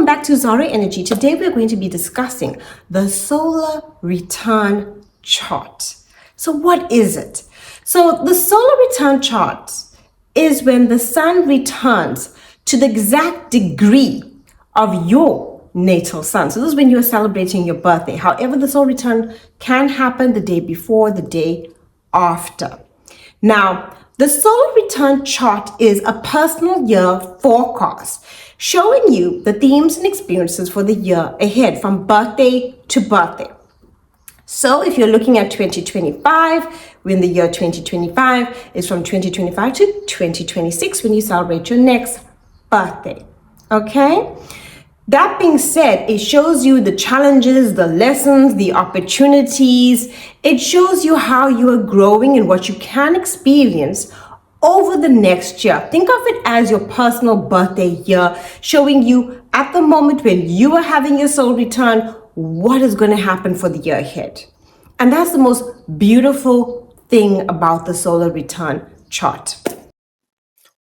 back to Zara Energy. Today we're going to be discussing the solar return chart. So what is it? So the solar return chart is when the sun returns to the exact degree of your natal sun. So this is when you're celebrating your birthday. However, the solar return can happen the day before, the day after. Now, the solar return chart is a personal year forecast showing you the themes and experiences for the year ahead from birthday to birthday. So if you're looking at 2025, when the year 2025 is from 2025 to 2026 when you celebrate your next birthday. Okay? That being said, it shows you the challenges, the lessons, the opportunities. It shows you how you are growing and what you can experience over the next year. Think of it as your personal birthday year, showing you at the moment when you are having your soul return, what is going to happen for the year ahead. And that's the most beautiful thing about the solar return chart.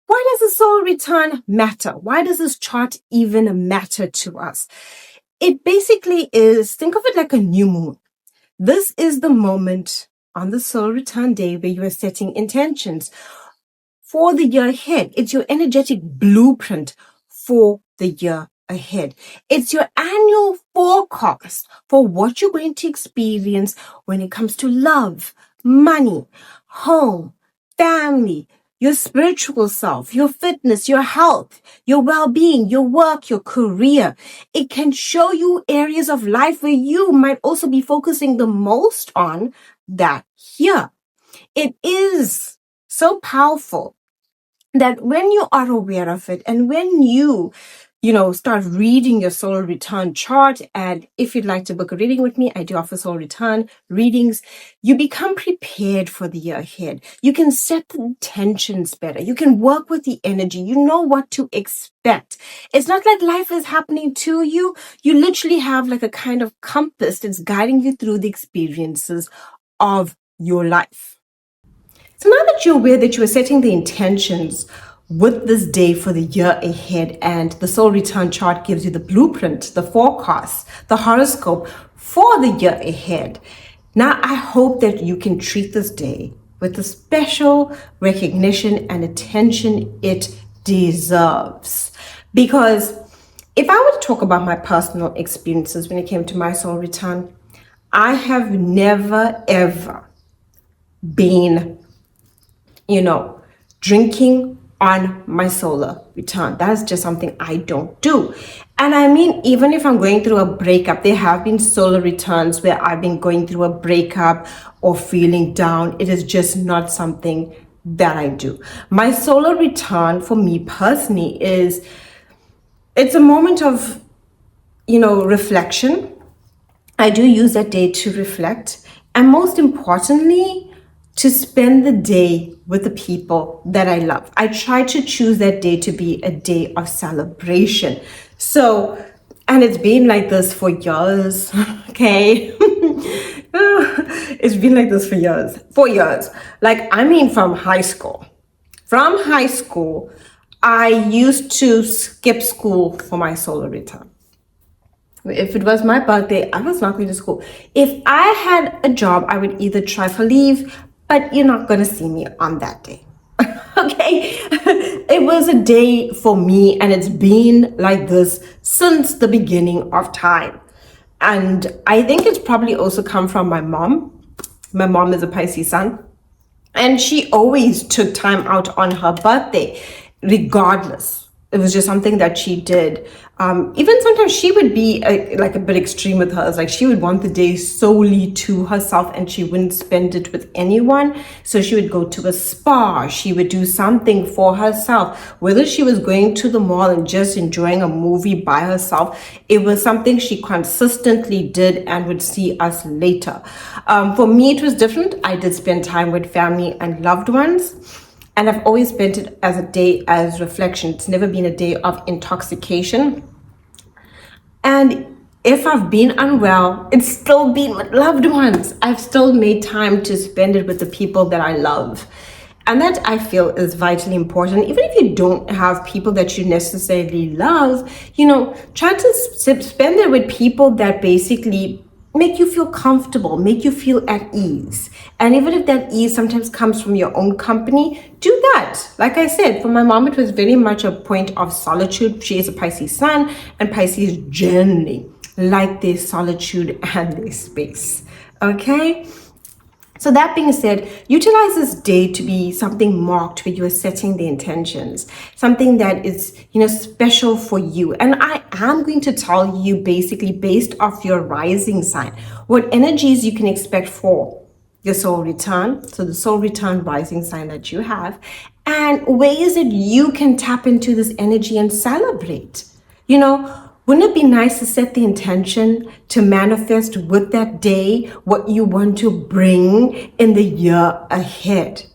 Why does the solar return matter? Why does this chart even matter to us? It basically is, think of it like a new moon. This is the moment on the solar return day where you are setting intentions for the year ahead. It's your energetic blueprint for the year ahead. It's your annual forecast for what you're going to experience when it comes to love, money, home, family, your spiritual self, your fitness, your health, your well-being, your work, your career. It can show you areas of life where you might also be focusing the most on that year. It is so powerful that when you are aware of it and when you start reading your solar return chart, and if you'd like to book a reading with me, I do offer solar return readings, you become prepared for the year ahead. You can set the intentions better. You can work with the energy. You know what to expect. It's not like life is happening to you. You literally have like a kind of compass that's guiding you through the experiences of your life. So now that you're aware that you are setting the intentions with this day for the year ahead, and the soul return chart gives you the blueprint, the forecast, the horoscope for the year ahead. Now, I hope that you can treat this day with the special recognition and attention it deserves. Because if I were to talk about my personal experiences when it came to my soul return, I have never, ever been, drinking on my solar return. That is just something I don't do. And I mean, even if I'm going through a breakup, there have been solar returns where I've been going through a breakup or feeling down. It is just not something that I do. My solar return for me personally it's a moment of, reflection. I do use that day to reflect. And most importantly, to spend the day with the people that I love. I try to choose that day to be a day of celebration. So, and it's been like this for years, okay? It's been like this for years, 4 years. From high school. From high school, I used to skip school for my solar return. If it was my birthday, I was not going to school. If I had a job, I would either try for leave, but you're not going to see me on that day. Okay? It was a day for me, and it's been like this since the beginning of time. And I think it's probably also come from my mom. My mom is a Pisces sun, and she always took time out on her birthday, regardless. It was just something that she did. Even sometimes she would be a bit extreme with hers. Like, she would want the day solely to herself and she wouldn't spend it with anyone. So she would go to a spa. She would do something for herself. Whether she was going to the mall and just enjoying a movie by herself, it was something she consistently did and would see us later. For me, it was different. I did spend time with family and loved ones. And I've always spent it as a day as reflection. It's never been a day of intoxication. And if I've been unwell, it's still been with loved ones. I've still made time to spend it with the people that I love. And that I feel is vitally important. Even if you don't have people that you necessarily love, try to spend it with people that basically make you feel comfortable, make you feel at ease. And even if that ease sometimes comes from your own company, do that. Like I said, for my mom, it was very much a point of solitude. She is a Pisces sun, and Pisces generally like their solitude and their space. Okay? So that being said, utilize this day to be something marked where you are setting the intentions, something that is, special for you. And I am going to tell you basically based off your rising sign, what energies you can expect for your soul return. So the soul return rising sign that you have, and ways that you can tap into this energy and celebrate. Wouldn't it be nice to set the intention to manifest with that day what you want to bring in the year ahead?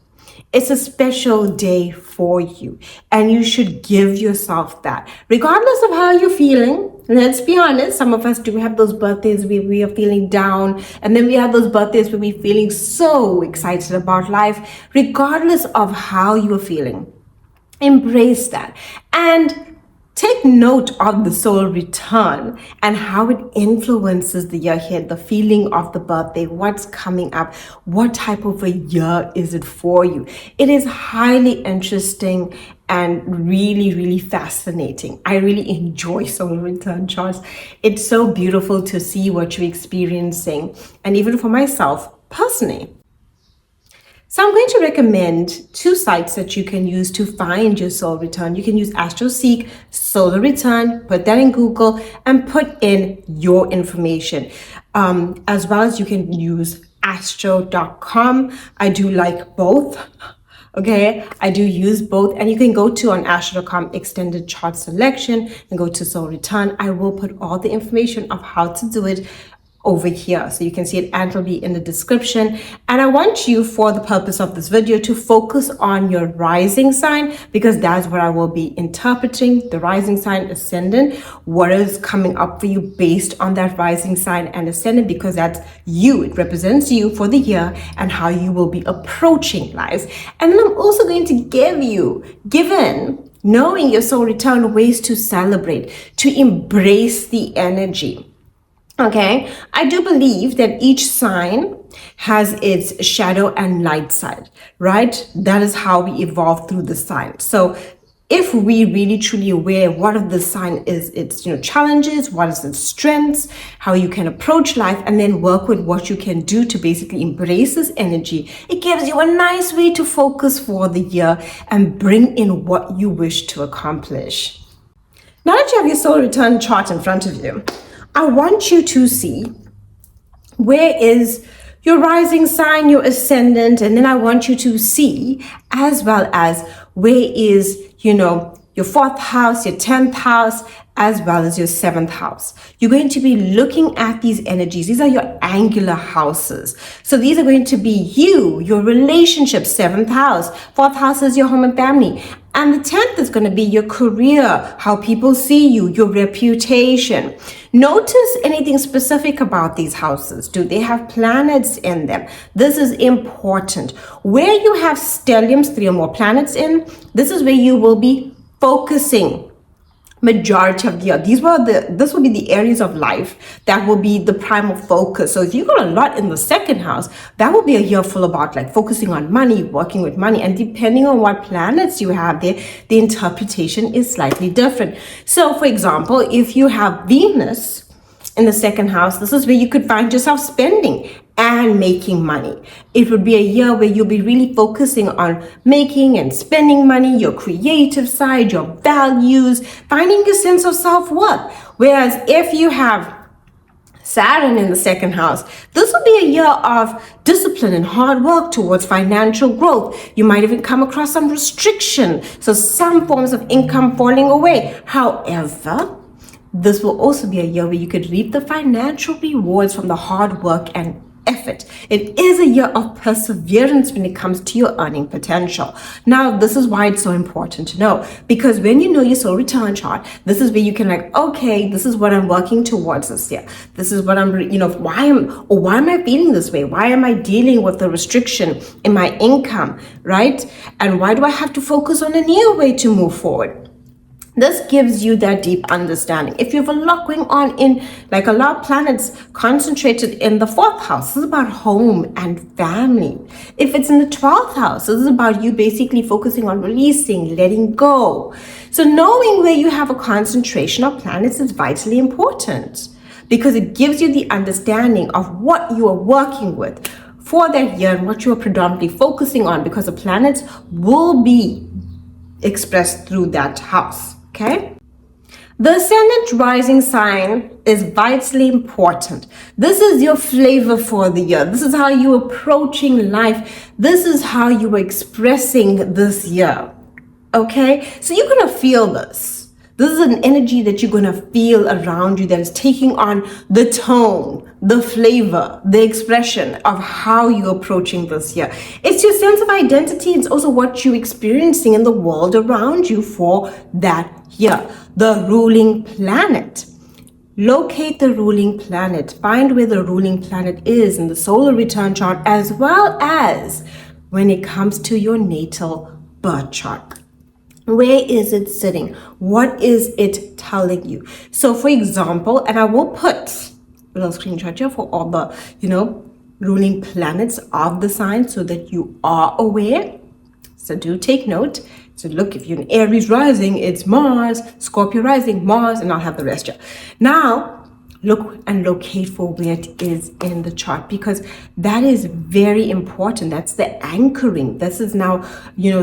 It's a special day for you, and you should give yourself that. Regardless of how you're feeling, let's be honest, some of us do have those birthdays where we are feeling down, and then we have those birthdays where we're feeling so excited about life. Regardless of how you're feeling, embrace that. And take note of the soul return and how it influences the year ahead, the feeling of the birthday, what's coming up, what type of a year is it for you. It is highly interesting and really, really fascinating. I really enjoy soul return charts. It's so beautiful to see what you're experiencing, and even for myself personally. So I'm going to recommend 2 sites that you can use to find your soul return. You can use AstroSeek, Solarreturn, put that in Google and put in your information. As well as you can use astro.com. I do like both. Okay, I do use both, and you can go to on astro.com extended chart selection and go to soul return. I will put all the information of how to do it over here, so you can see it, and it'll be in the description. And I want you, for the purpose of this video, to focus on your rising sign, because that's what I will be interpreting. The rising sign, ascendant, what is coming up for you based on that rising sign and ascendant, because that's you. It represents you for the year and how you will be approaching life. And then I'm also going to give you, given knowing your soul return, ways to celebrate, to embrace the energy. Okay, I do believe that each sign has its shadow and light side, right? That is how we evolve through the sign. So if we really truly aware what of the sign is its challenges, what is its strengths, how you can approach life, and then work with what you can do to basically embrace this energy, it gives you a nice way to focus for the year and bring in what you wish to accomplish. Now that you have your soul return chart in front of you, I want you to see where is your rising sign, your ascendant, and then I want you to see as well as where is, your 4th house, your 10th house, as well as your 7th house. You're going to be looking at these energies. These are your angular houses. So these are going to be you, your relationship, 7th house. 4th house is your home and family. And the 10th is going to be your career, how people see you, your reputation. Notice anything specific about these houses. Do they have planets in them? This is important. Where you have stelliums, 3 or more planets in, this is where you will be focusing majority of the year. This will be the areas of life that will be the primal focus. So if you got a lot in the 2nd house, that will be a year full about like focusing on money, working with money, and depending on what planets you have there, the interpretation is slightly different. So for example, if you have Venus in the 2nd house, this is where you could find yourself spending and making money. It would be a year where you'll be really focusing on making and spending money, your creative side, your values, finding your sense of self-worth. Whereas if you have Saturn in the 2nd house, this will be a year of discipline and hard work towards financial growth. You might even come across some restriction, so some forms of income falling away. However, this will also be a year where you could reap the financial rewards from the hard work and effort. It is a year of perseverance when it comes to your earning potential. Now, this is why it's so important to know, because when you know your soul return chart, this is where you can like, okay, this is what I'm working towards this year. This is what I'm, why am I feeling this way? Why am I dealing with the restriction in my income, right? And why do I have to focus on a new way to move forward? This gives you that deep understanding. If you have a lot going on in, like a lot of planets concentrated in the 4th house, this is about home and family. If it's in the 12th house, this is about you basically focusing on releasing, letting go. So knowing where you have a concentration of planets is vitally important because it gives you the understanding of what you are working with for that year and what you are predominantly focusing on, because the planets will be expressed through that house. Okay, the ascendant rising sign is vitally important. This is your flavor for the year. This is how you're approaching life. This is how you are expressing this year. Okay, so you're gonna feel this. This is an energy that you're gonna feel around you that is taking on the tone, the flavor, the expression of how you're approaching this year. It's your sense of identity. It's also what you're experiencing in the world around you for that year. The ruling planet. Locate the ruling planet. Find where the ruling planet is in the solar return chart, as well as when it comes to your natal birth chart. Where is it sitting? What is it telling you? So for example, and I will put a little screenshot here for all the, ruling planets of the sign so that you are aware. So do take note. So look, if you're an Aries rising, it's Mars, Scorpio rising, Mars, and I'll have the rest here. Now, look and locate for where it is in the chart, because that is very important. That's the anchoring. This is now,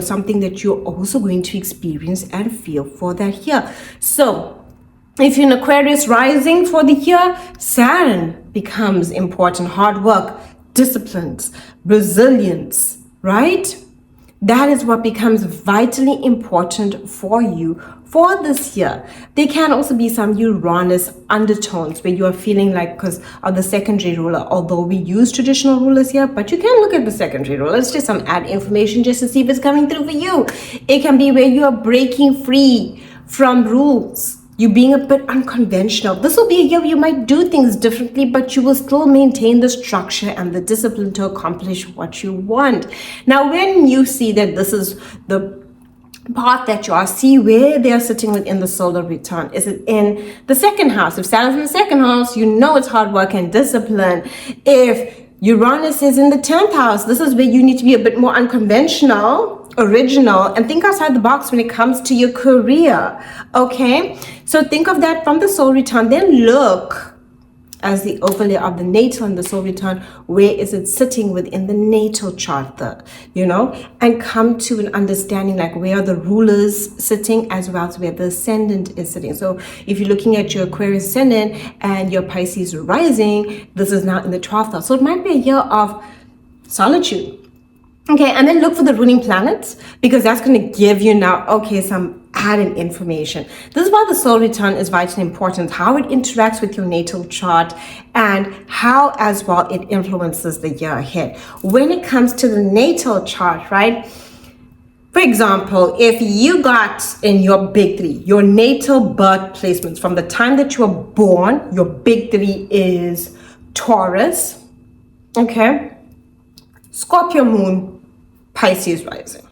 something that you're also going to experience and feel for that year. So if you're an Aquarius rising for the year, Saturn becomes important. Hard work, disciplines, resilience, right? That is what becomes vitally important for you for this year. There can also be some Uranus undertones where you are feeling like, because of the secondary ruler, although we use traditional rulers here, but you can look at the secondary ruler. It's just some add information just to see if it's coming through for you. It can be where you are breaking free from rules. You being a bit unconventional. This will be a year where you might do things differently, but you will still maintain the structure and the discipline to accomplish what you want. Now, when you see that this is the path that you are, see where they are sitting within the solar return. Is it in the 2nd house? If Saturn's in the 2nd house, it's hard work and discipline. If Uranus is in the 10th house, this is where you need to be a bit more unconventional, original, and think outside the box when it comes to your career. Okay, so think of that from the soul return. Then look as the overlay of the natal and the soul return, where is it sitting within the natal chart, and come to an understanding like where are the rulers sitting, as well as where the ascendant is sitting. So if you're looking at your Aquarius ascendant and your Pisces rising, this is now in the 12th house. So it might be a year of solitude. Okay, and then look for the ruling planets, because that's going to give you now, some added information. This is why the soul return is vitally important, how it interacts with your natal chart and how as well it influences the year ahead. When it comes to the natal chart, right? For example, if you got in your big 3, your natal birth placements from the time that you were born, your big 3 is Taurus, okay? Scorpio moon, Pisces rising.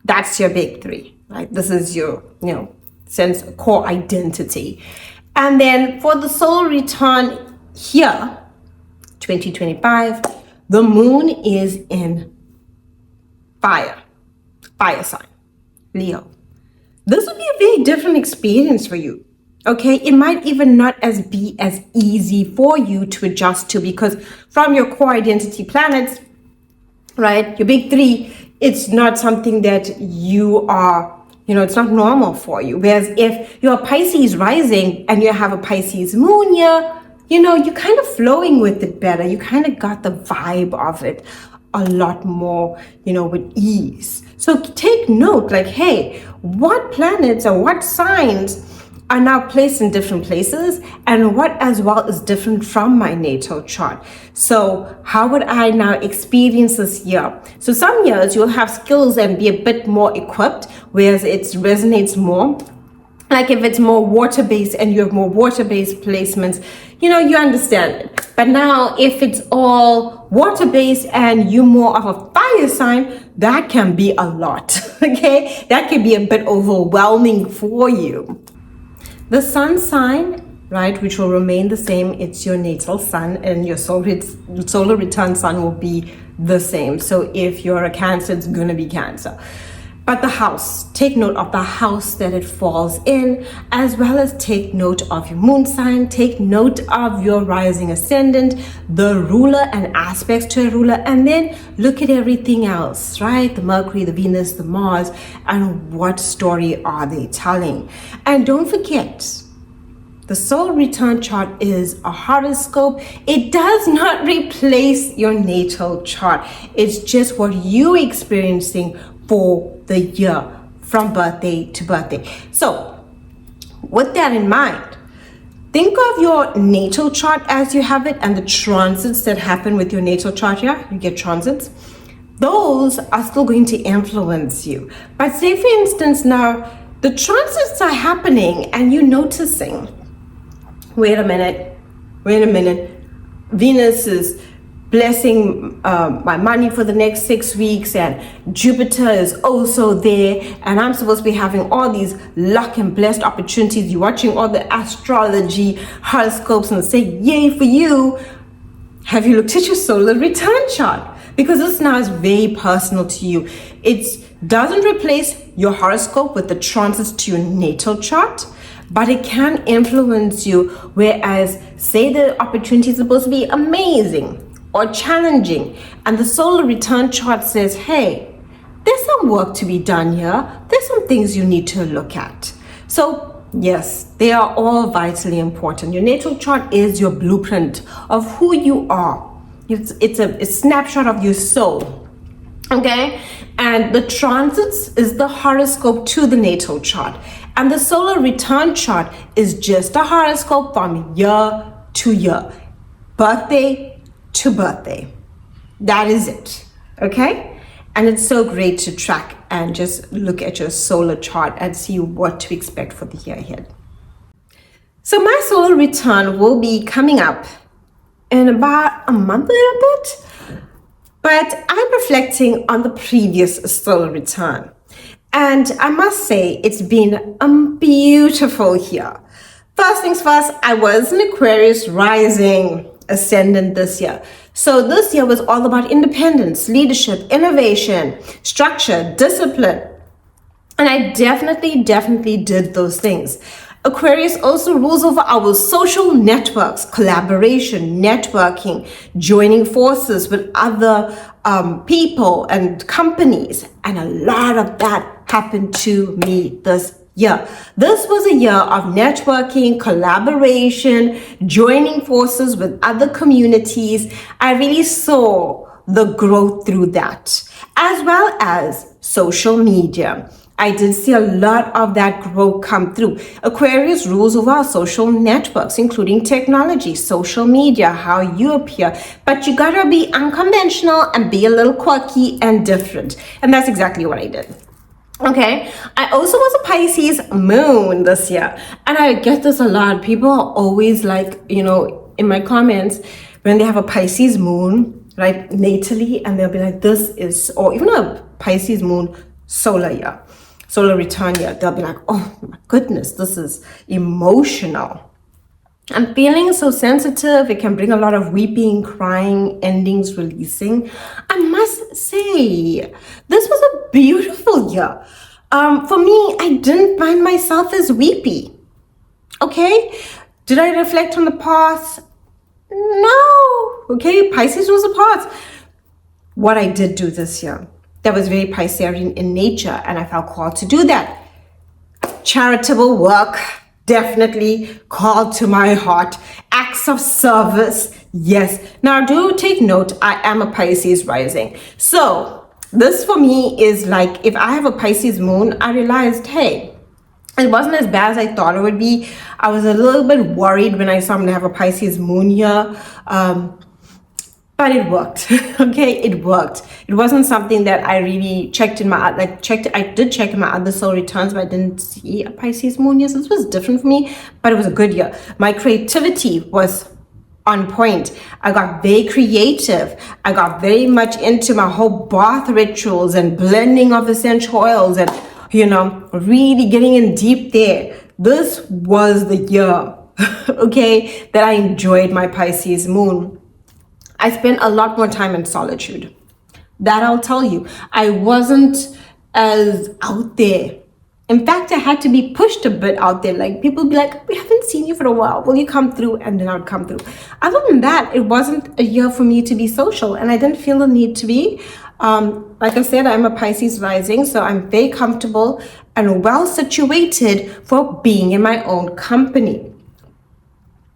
That's your big 3. Right? This is your, sense of core identity. And then for the soul return here, 2025, the moon is in fire sign, Leo. This will be a very different experience for you. Okay, it might even not be as easy for you to adjust to, because from your core identity planets, right, your big 3, it's not something that you are, it's not normal for you. Whereas if you're a Pisces rising and you have a Pisces moon here, you're kind of flowing with it better. You kind of got the vibe of it a lot more, with ease. So take note, like, hey, what planets or what signs are now placed in different places, and what as well is different from my natal chart. So how would I now experience this year? So some years you'll have skills and be a bit more equipped, whereas it resonates more. Like if it's more water-based and you have more water-based placements, you know, you understand it. But now if it's all water-based and you're more of a fire sign, that can be a lot, okay? That can be a bit overwhelming for you. The sun sign, right, which will remain the same, it's your natal sun, and your solar return sun will be the same. So if you're a Cancer, it's going to be Cancer. But the house, take note of the house that it falls in, as well as take note of your moon sign, take note of your rising ascendant, the ruler and aspects to a ruler, and then look at everything else, right? The Mercury, the Venus, the Mars, and what story are they telling? And don't forget, the solar return chart is a horoscope. It does not replace your natal chart. It's just what you're experiencing for the year from birthday to birthday. So with that in mind, think of your natal chart as you have it and the transits that happen with your natal chart. Yeah, you get transits. Those are still going to influence you. But say for instance now, the transits are happening and you're noticing, wait a minute, Venus is blessing my money for the next 6 weeks, and Jupiter is also there, and I'm supposed to be having all these luck and blessed opportunities. You're watching all the astrology horoscopes and say, yay for you. Have you looked at your solar return chart? Because this now is very personal to you. It doesn't replace your horoscope with the transits to your natal chart, but it can influence you, whereas say the opportunity is supposed to be amazing or challenging, and the solar return chart says, hey, there's some work to be done here. There's some things you need to look at. So yes, they are all vitally important. Your natal chart is your blueprint of who you are. It's a snapshot of your soul, okay? And the transits is the horoscope to the natal chart. And the solar return chart is just a horoscope from year to year, birthday to birthday. That is it, okay? And it's so great to track and just look at your solar chart and see what to expect for the year ahead. So my solar return will be coming up in about a month and a bit, but I'm reflecting on the previous solar return. And I must say, it's been a beautiful year. First things first, I was an Aquarius rising ascendant this year. So this year was all about independence, leadership, innovation, structure, discipline. And I definitely did those things. Aquarius also rules over our social networks, collaboration, networking, joining forces with other people and companies. And a lot of that happened to me this year. This was a year of networking, collaboration, joining forces with other communities. I really saw the growth through that, as well as social media. I did see a lot of that growth come through. Aquarius rules over our social networks, including technology, social media, how you appear. But you gotta be unconventional and be a little quirky and different. And that's exactly what I did. Okay, I also was a Pisces moon this year, and I get this a lot. People are always like, you know, in my comments, when they have a Pisces moon, right, natally, and they'll be like, this is, or even a Pisces moon solar year, solar return year, they'll be like, oh my goodness, this is emotional. I'm feeling so sensitive. It can bring a lot of weeping, crying, endings, releasing. I must say, this was a beautiful year. For me, I didn't find myself as weepy. Okay? Did I reflect on the past? No. Okay? Pisces was a past. What I did do this year, that was very Piscean in nature, and I felt called to do that. Charitable work. Definitely called to my heart. Acts of service, yes. Now do take note, I am a Pisces rising. So this for me is like, if I have a Pisces moon, I realized, hey, It wasn't as bad as I thought it would be. I was a little bit worried when I saw I'm gonna have a Pisces moon here. But it worked. Okay, it worked. It wasn't something that I really checked in my, I did check in my other soul returns, but I didn't see a Pisces moon year. So this was different for me, but it was a good year. My creativity was on point. I got very creative. I got very much into my whole bath rituals and blending of essential oils and, you know, really getting in deep there. This was the year, okay, that I enjoyed my Pisces moon. I spent a lot more time in solitude. That I'll tell you. I wasn't as out there. In fact, I had to be pushed a bit out there. Like, people be like, we haven't seen you for a while. Will you come through? And then I would come through. Other than that, it wasn't a year for me to be social, and I didn't feel the need to be. Like I said, I'm a Pisces rising, so I'm very comfortable and well situated for being in my own company.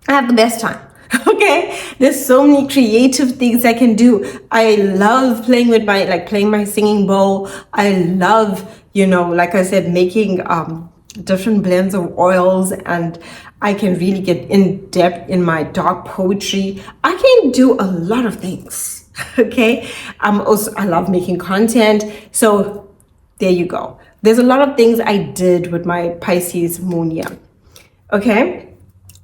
I have the best time. Okay, there's so many creative things I can do. I love playing with my, playing my singing bowl. I love, you know, like I said, making different blends of oils, and I can really get in depth in my dark poetry. I can do a lot of things. Okay, I love making content. So there you go. There's a lot of things I did with my Pisces moon year. Okay,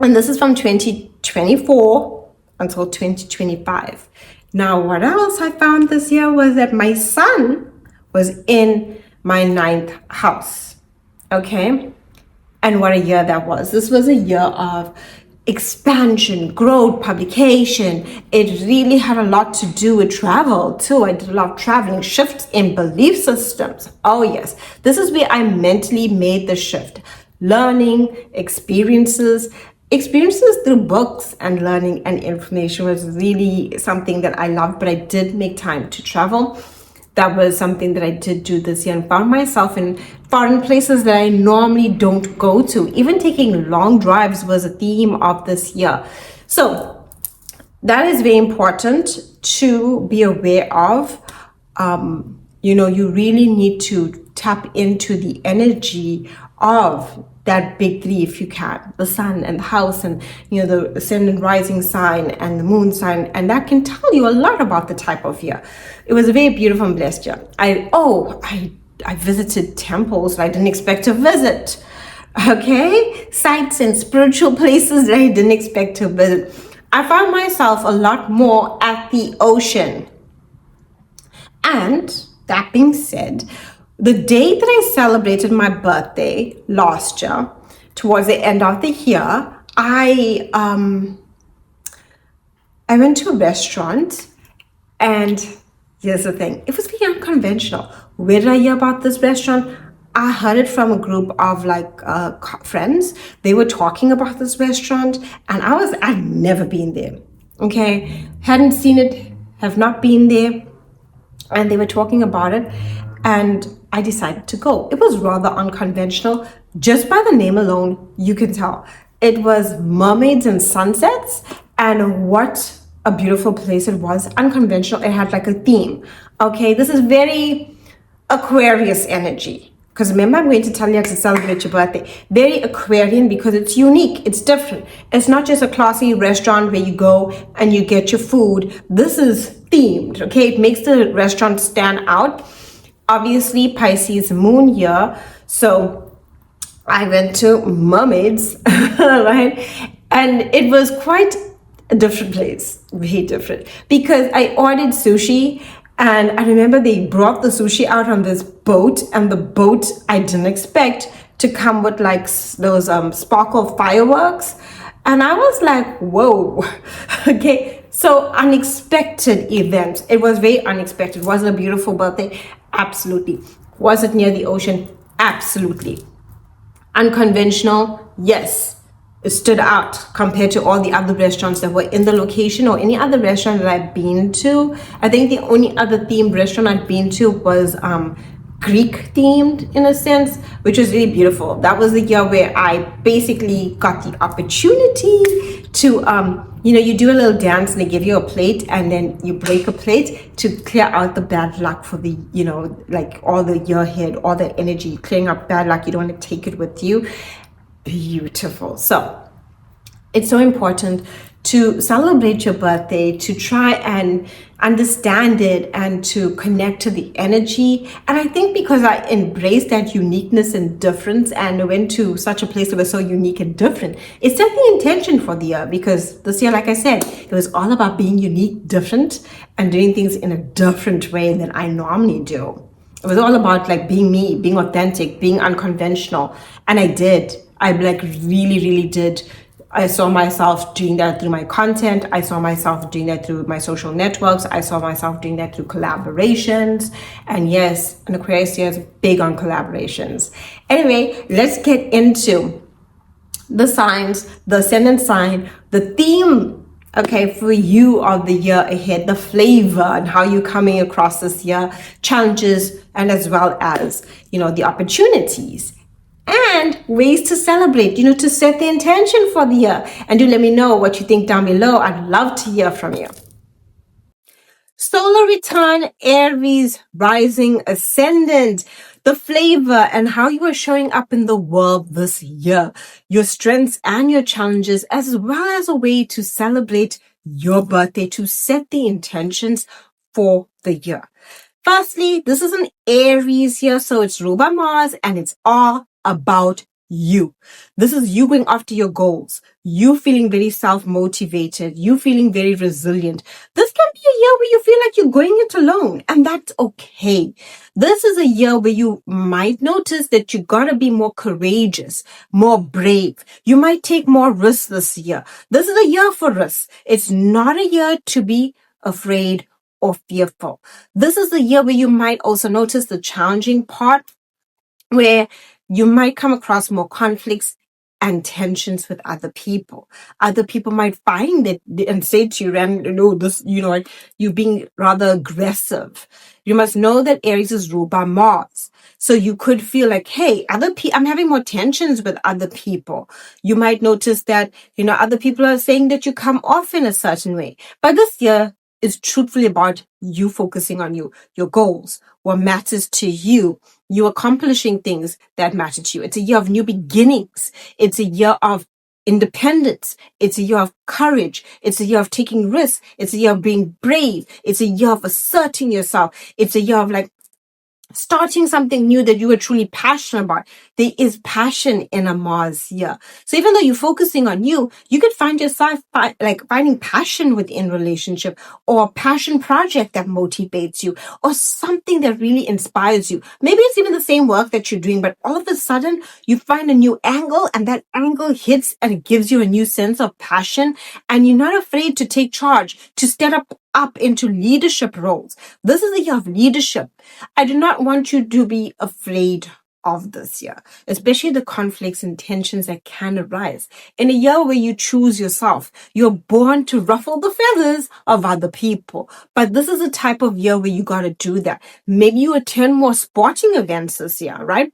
and this is from 2024 until 2025. Now, what else I found this year was that my sun was in my 9th house. Okay, and what a year that was. This was a year of expansion, growth, publication. It really had a lot to do with travel too. I did a lot of traveling, shifts in belief systems. Oh yes, this is where I mentally made the shift. Learning, experiences through books and learning and information was really something that I loved, but I did make time to travel. That was something that I did do this year, and found myself in foreign places that I normally don't go to. Even taking long drives was a theme of this year. So that is very important to be aware of. You know, you really need to tap into the energy of that big three if you can, the sun and the house and, you know, the ascendant rising sign and the moon sign, and that can tell you a lot about the type of year. It was a very beautiful and blessed year. I visited temples that I didn't expect to visit. Okay, sites and spiritual places that I didn't expect to visit. I found myself a lot more at the ocean. And that being said, the day that I celebrated my birthday last year, towards the end of the year, I went to a restaurant, and here's the thing, it was very unconventional. Where did I hear about this restaurant? I heard it from a group of friends. They were talking about this restaurant, and I've never been there. Okay, hadn't seen it, have not been there, and they were talking about it, and I decided to go. It was rather unconventional. Just by the name alone, you can tell. It was mermaids and sunsets, and what a beautiful place it was. Unconventional. It had like a theme. Okay, this is very Aquarius energy. Because remember, I'm going to tell you how to celebrate your birthday. Very Aquarian because it's unique. It's different. It's not just a classy restaurant where you go and you get your food. This is themed. Okay, it makes the restaurant stand out. Obviously, Pisces moon year, so I went to mermaids, right? And it was quite a different place, very different, because I ordered sushi, and I remember they brought the sushi out on this boat, and the boat I didn't expect to come with like those sparkle fireworks, and I was like, whoa, okay. So unexpected events. It was very unexpected. Was it a beautiful birthday? Absolutely. Was it near the ocean? Absolutely. Unconventional? Yes. It stood out compared to all the other restaurants that were in the location or any other restaurant that I've been to. I think the only other themed restaurant I've been to was Greek themed in a sense, which was really beautiful. That was the year where I basically got the opportunity to, you do a little dance and they give you a plate and then you break a plate to clear out the bad luck for the, like all the year ahead, all the energy, clearing up bad luck. You don't want to take it with you. Beautiful. So it's so important to celebrate your birthday, to try and understand it and to connect to the energy. And I think because I embraced that uniqueness and difference and went to such a place that was so unique and different, it set the intention for the year, because this year, like I said, it was all about being unique, different, and doing things in a different way than I normally do. It was all about like being me, being authentic, being unconventional. And I did. I like really, really did. I saw myself doing that through my content. I saw myself doing that through my social networks. I saw myself doing that through collaborations. And yes, an Aquarius year is big on collaborations. Anyway, let's get into the signs, the ascendant sign, the theme, okay, for you of the year ahead, the flavor and how you're coming across this year, challenges, and as well as, the opportunities. And ways to celebrate, to set the intention for the year. And do let me know what you think down below. I'd love to hear from you. Solar return, Aries, rising, ascendant. The flavor and how you are showing up in the world this year. Your strengths and your challenges, as well as a way to celebrate your birthday, to set the intentions for the year. Firstly, this is an Aries year, so it's ruled by Mars, and it's all about you. This is you going after your goals, you feeling very self-motivated, you feeling very resilient. This can be a year where you feel like you're going it alone, and that's okay. This is a year where you might notice that you gotta be more courageous, more brave. You might take more risks this year. This is a year for risks. It's not a year to be afraid or fearful. This is the year where you might also notice the challenging part, where you might come across more conflicts and tensions with other people. Other people might find it and say to you, you're being rather aggressive. You must know that Aries is ruled by Mars. So you could feel like, hey, I'm having more tensions with other people. You might notice that, other people are saying that you come off in a certain way. But this year is truthfully about you focusing on you, your goals, what matters to you, you accomplishing things that matter to you. It's a year of new beginnings. It's a year of independence. It's a year of courage. It's a year of taking risks. It's a year of being brave. It's a year of asserting yourself. It's a year of starting something new that you are truly passionate about. There is passion in a Mars year. So even though you're focusing on you, you could find yourself finding passion within relationship, or a passion project that motivates you, or something that really inspires you. Maybe it's even the same work that you're doing, but all of a sudden you find a new angle, and that angle hits and it gives you a new sense of passion, and you're not afraid to take charge, to step up into leadership roles. This is a year of leadership. I do not want you to be afraid of this year, especially the conflicts and tensions that can arise. In a year where you choose yourself, you're born to ruffle the feathers of other people. But this is a type of year where you got to do that. Maybe you attend more sporting events this year, right?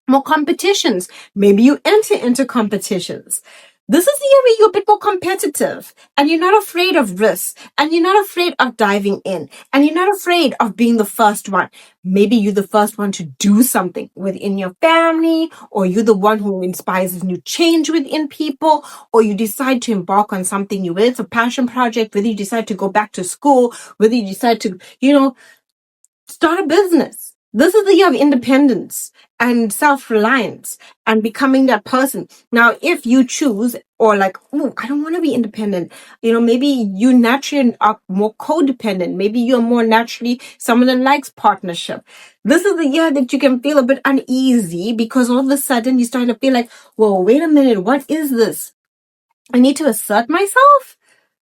More competitions. Maybe you enter into competitions. This is the year where you're a bit more competitive, and you're not afraid of risks, and you're not afraid of diving in, and you're not afraid of being the first one. Maybe you're the first one to do something within your family, or you're the one who inspires new change within people, or you decide to embark on something new, whether it's a passion project, whether you decide to go back to school, whether you decide to, start a business. This is the year of independence and self-reliance and becoming that person. Now, if you choose, or I don't want to be independent, maybe you naturally are more codependent. Maybe you're more naturally someone that likes partnership. This is the year that you can feel a bit uneasy, because all of a sudden you start to feel like, whoa, wait a minute, what is this? I need to assert myself,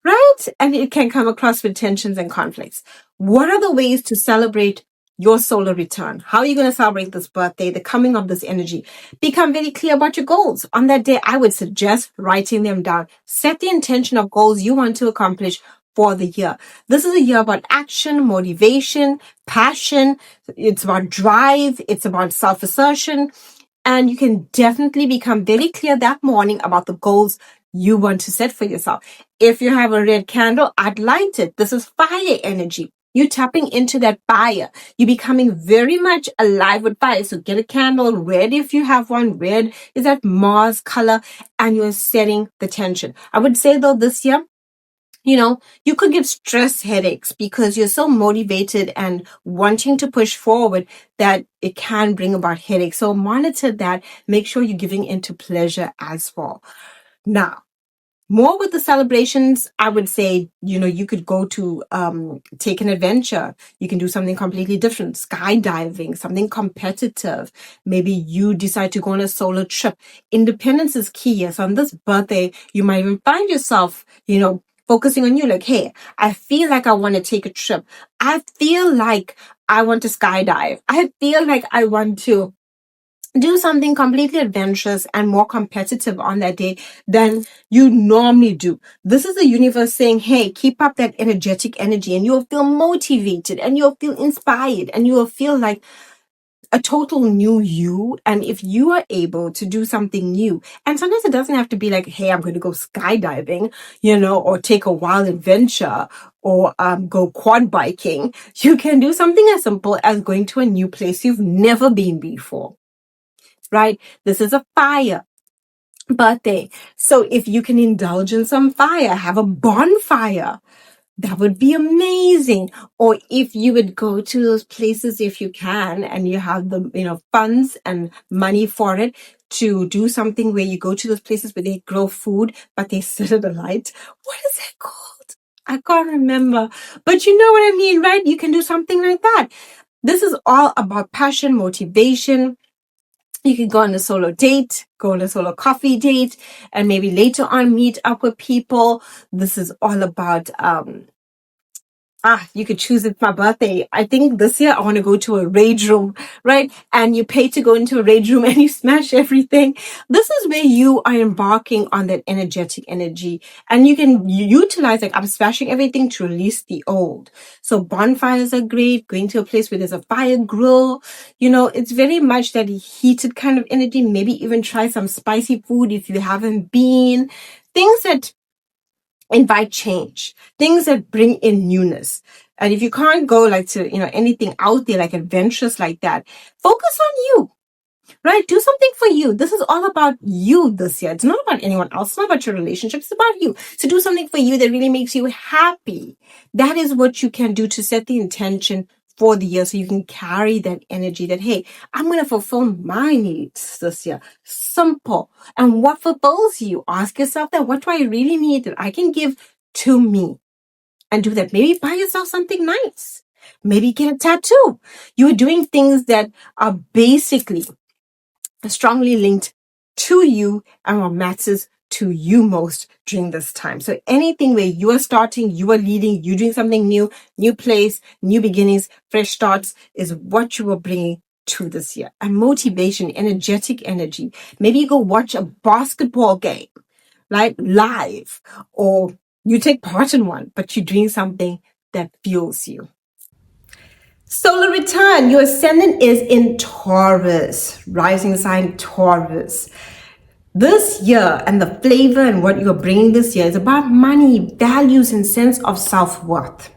right? And it can come across with tensions and conflicts. What are the ways to celebrate your solar return? How are you going to celebrate this birthday, the coming of this energy? Become very clear about your goals. On that day, I would suggest writing them down. Set the intention of goals you want to accomplish for the year. This is a year about action, motivation, passion. It's about drive. It's about self-assertion. And you can definitely become very clear that morning about the goals you want to set for yourself. If you have a red candle, I'd light it. This is fire energy. You're tapping into that fire. You're becoming very much alive with fire. So get a candle, red if you have one. Red is that Mars color, and you're setting the tension. I would say though this year, you could get stress headaches because you're so motivated and wanting to push forward that it can bring about headaches. So monitor that. Make sure you're giving into pleasure as well. Now, more with the celebrations, I would say, you could go to take an adventure. You can do something completely different, skydiving, something competitive. Maybe you decide to go on a solo trip. Independence is key. Yes, on this birthday, you might even find yourself, focusing on you, like, hey, I feel like I want to take a trip. I feel like I want to skydive. I feel like I want to do something completely adventurous and more competitive on that day than you normally do. This is the universe saying, hey, keep up that energetic energy, and you'll feel motivated, and you'll feel inspired, and you'll feel like a total new you. And if you are able to do something new, and sometimes it doesn't have to be like, hey, I'm going to go skydiving, or take a wild adventure, or go quad biking. You can do something as simple as going to a new place you've never been before. Right? This is a fire birthday. So if you can indulge in some fire, have a bonfire, that would be amazing. Or if you would go to those places, if you can, and you have the, funds and money for it, to do something where you go to those places where they grow food, but they sit at the light. What is that called? I can't remember, but you know what I mean, right? You can do something like that. This is all about passion, motivation. You can go on a solo date, go on a solo coffee date, and maybe later on meet up with people. This is all about, you could choose it's my birthday. I think this year I want to go to a rage room, right? And you pay to go into a rage room and you smash everything. This is where you are embarking on that energetic energy, and you can utilize, like, I'm smashing everything to release the old. So bonfires are great. Going to a place where there's a fire grill, it's very much that heated kind of energy. Maybe even try some spicy food if you haven't been. Things that invite change, things that bring in newness. And if you can't go like to, anything out there, like adventurous like that, focus on you, right? Do something for you. This is all about you this year. It's not about anyone else. It's not about your relationships. It's about you. So do something for you that really makes you happy. That is what you can do to set the intention for the year, so you can carry that energy that, hey, I'm going to fulfill my needs this year. Simple. And what fulfills you? Ask yourself that. What do I really need that I can give to me? And do that. Maybe buy yourself something nice. Maybe get a tattoo. You're doing things that are basically strongly linked to you and what matters to you most during this time. So anything where you are starting, you are leading, you're doing something new, new place, new beginnings, fresh starts is what you are bringing to this year. And motivation, energetic energy. Maybe you go watch a basketball game, like live, or you take part in one, but you're doing something that fuels you. Solar return, your ascendant is in Taurus, rising sign Taurus. This year and the flavor and what you're bringing this year is about money, values, and sense of self-worth.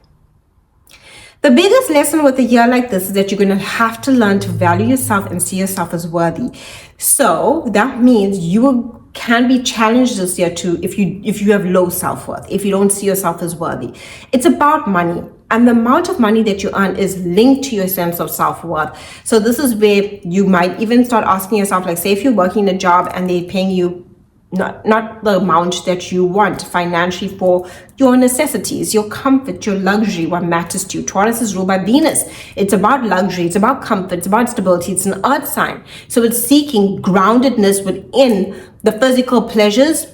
The biggest lesson with a year like this is that you're going to have to learn to value yourself and see yourself as worthy. So that means you can be challenged this year too if you have low self-worth, if you don't see yourself as worthy. It's about money. And the amount of money that you earn is linked to your sense of self-worth. So this is where you might even start asking yourself, like, say if you're working a job and they're paying you not the amount that you want financially for your necessities, your comfort, your luxury, what matters to you. Taurus is ruled by Venus. It's about luxury. It's about comfort. It's about stability. It's an earth sign. So it's seeking groundedness within the physical pleasures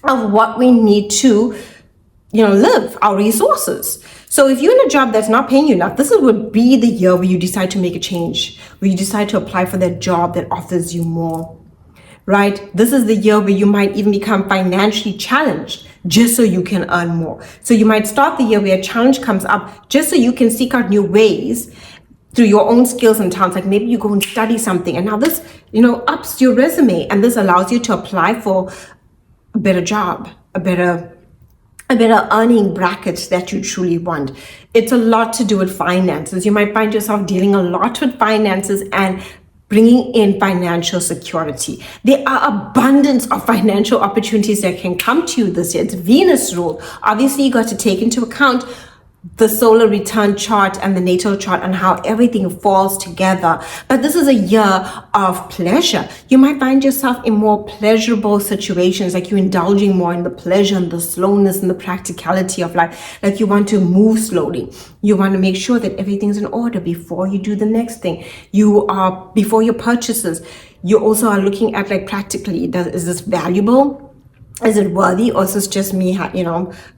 of what we need to, live, our resources. So if you're in a job that's not paying you enough, this would be the year where you decide to make a change, where you decide to apply for that job that offers you more. right? This is the year where you might even become financially challenged just so you can earn more. So you might start the year where a challenge comes up just so you can seek out new ways through your own skills and talents. Like maybe you go and study something, and now this, ups your resume, and this allows you to apply for a better job, a better earning bracket that you truly want. It's a lot to do with finances. You might find yourself dealing a lot with finances and bringing in financial security. There are abundance of financial opportunities that can come to you this year. It's Venus rule. Obviously, you got to take into account the solar return chart and the natal chart and how everything falls together. But this is a year of pleasure. You might find yourself in more pleasurable situations, like you're indulging more in the pleasure and the slowness and the practicality of life. Like you want to move slowly. You want to make sure that everything's in order before you do the next thing. Before your purchases, you also are looking at like practically, is this valuable? Is it worthy, or is this just me,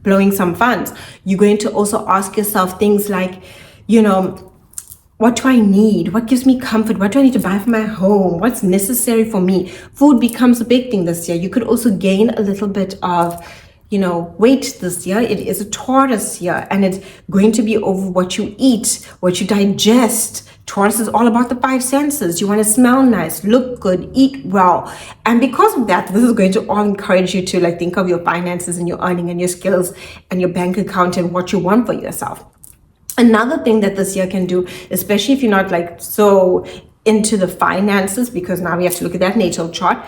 blowing some funds? You're going to also ask yourself things like, what do I need? What gives me comfort? What do I need to buy for my home? What's necessary for me? Food becomes a big thing this year. You could also gain a little bit of, weight this year. It is a Taurus year, and it's going to be over what you eat, what you digest. Taurus is all about the five senses. You want to smell nice, look good, eat well. And because of that, this is going to all encourage you to think of your finances and your earning and your skills and your bank account and what you want for yourself. Another thing that this year can do, especially if you're not so into the finances, because now we have to look at that natal chart,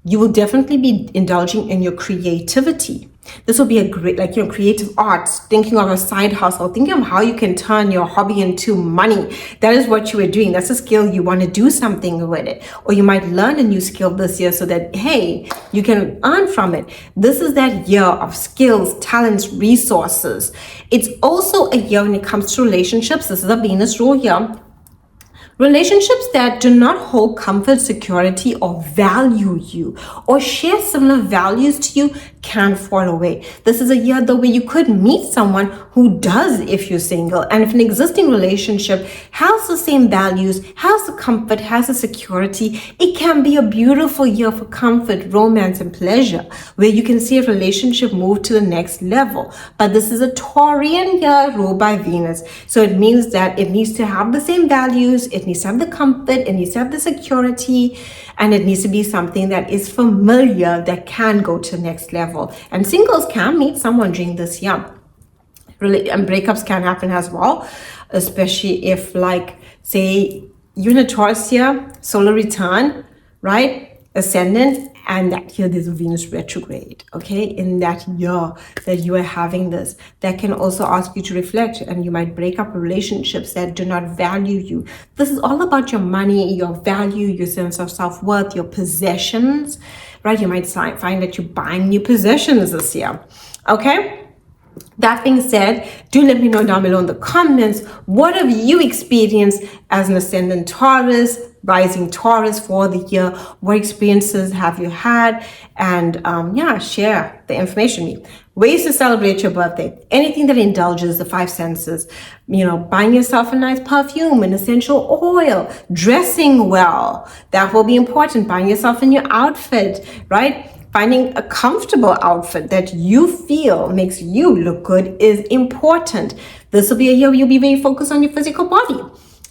you will definitely be indulging in your creativity. This will be a great, creative arts, thinking of a side hustle, thinking of how you can turn your hobby into money. That is what you are doing. That's a skill. You want to do something with it. Or you might learn a new skill this year so that, hey, you can earn from it. This is that year of skills, talents, resources. It's also a year when it comes to relationships. This is a Venus rule year. Relationships that do not hold comfort, security, or value you, or share similar values to you, can fall away. This is a year though where you could meet someone who does if you're single. And if an existing relationship has the same values, has the comfort, has the security, it can be a beautiful year for comfort, romance, and pleasure, where you can see a relationship move to the next level. But this is a Taurian year ruled by Venus. So it means that it needs to have the same values, it needs to have the comfort, it needs to have the security, and it needs to be something that is familiar, that can go to the next level. And singles can meet someone during this year. And breakups can happen as well, especially if, say, you're in a Taurus year, solar return, right? Ascendant, and that year there's a Venus retrograde, okay? In that year that you are having this, that can also ask you to reflect, and you might break up relationships that do not value you. This is all about your money, your value, your sense of self-worth, your possessions, right? You might find that you're buying new possessions this year, okay? That being said, do let me know down below in the comments, what have you experienced as an ascendant Taurus, rising Taurus for the year? What experiences have you had? And share the information with me. Ways to celebrate your birthday. Anything that indulges the five senses. Buying yourself a nice perfume, an essential oil, dressing well. That will be important. Buying yourself a new outfit, right? Finding a comfortable outfit that you feel makes you look good is important. This will be a year where you'll be very focused on your physical body.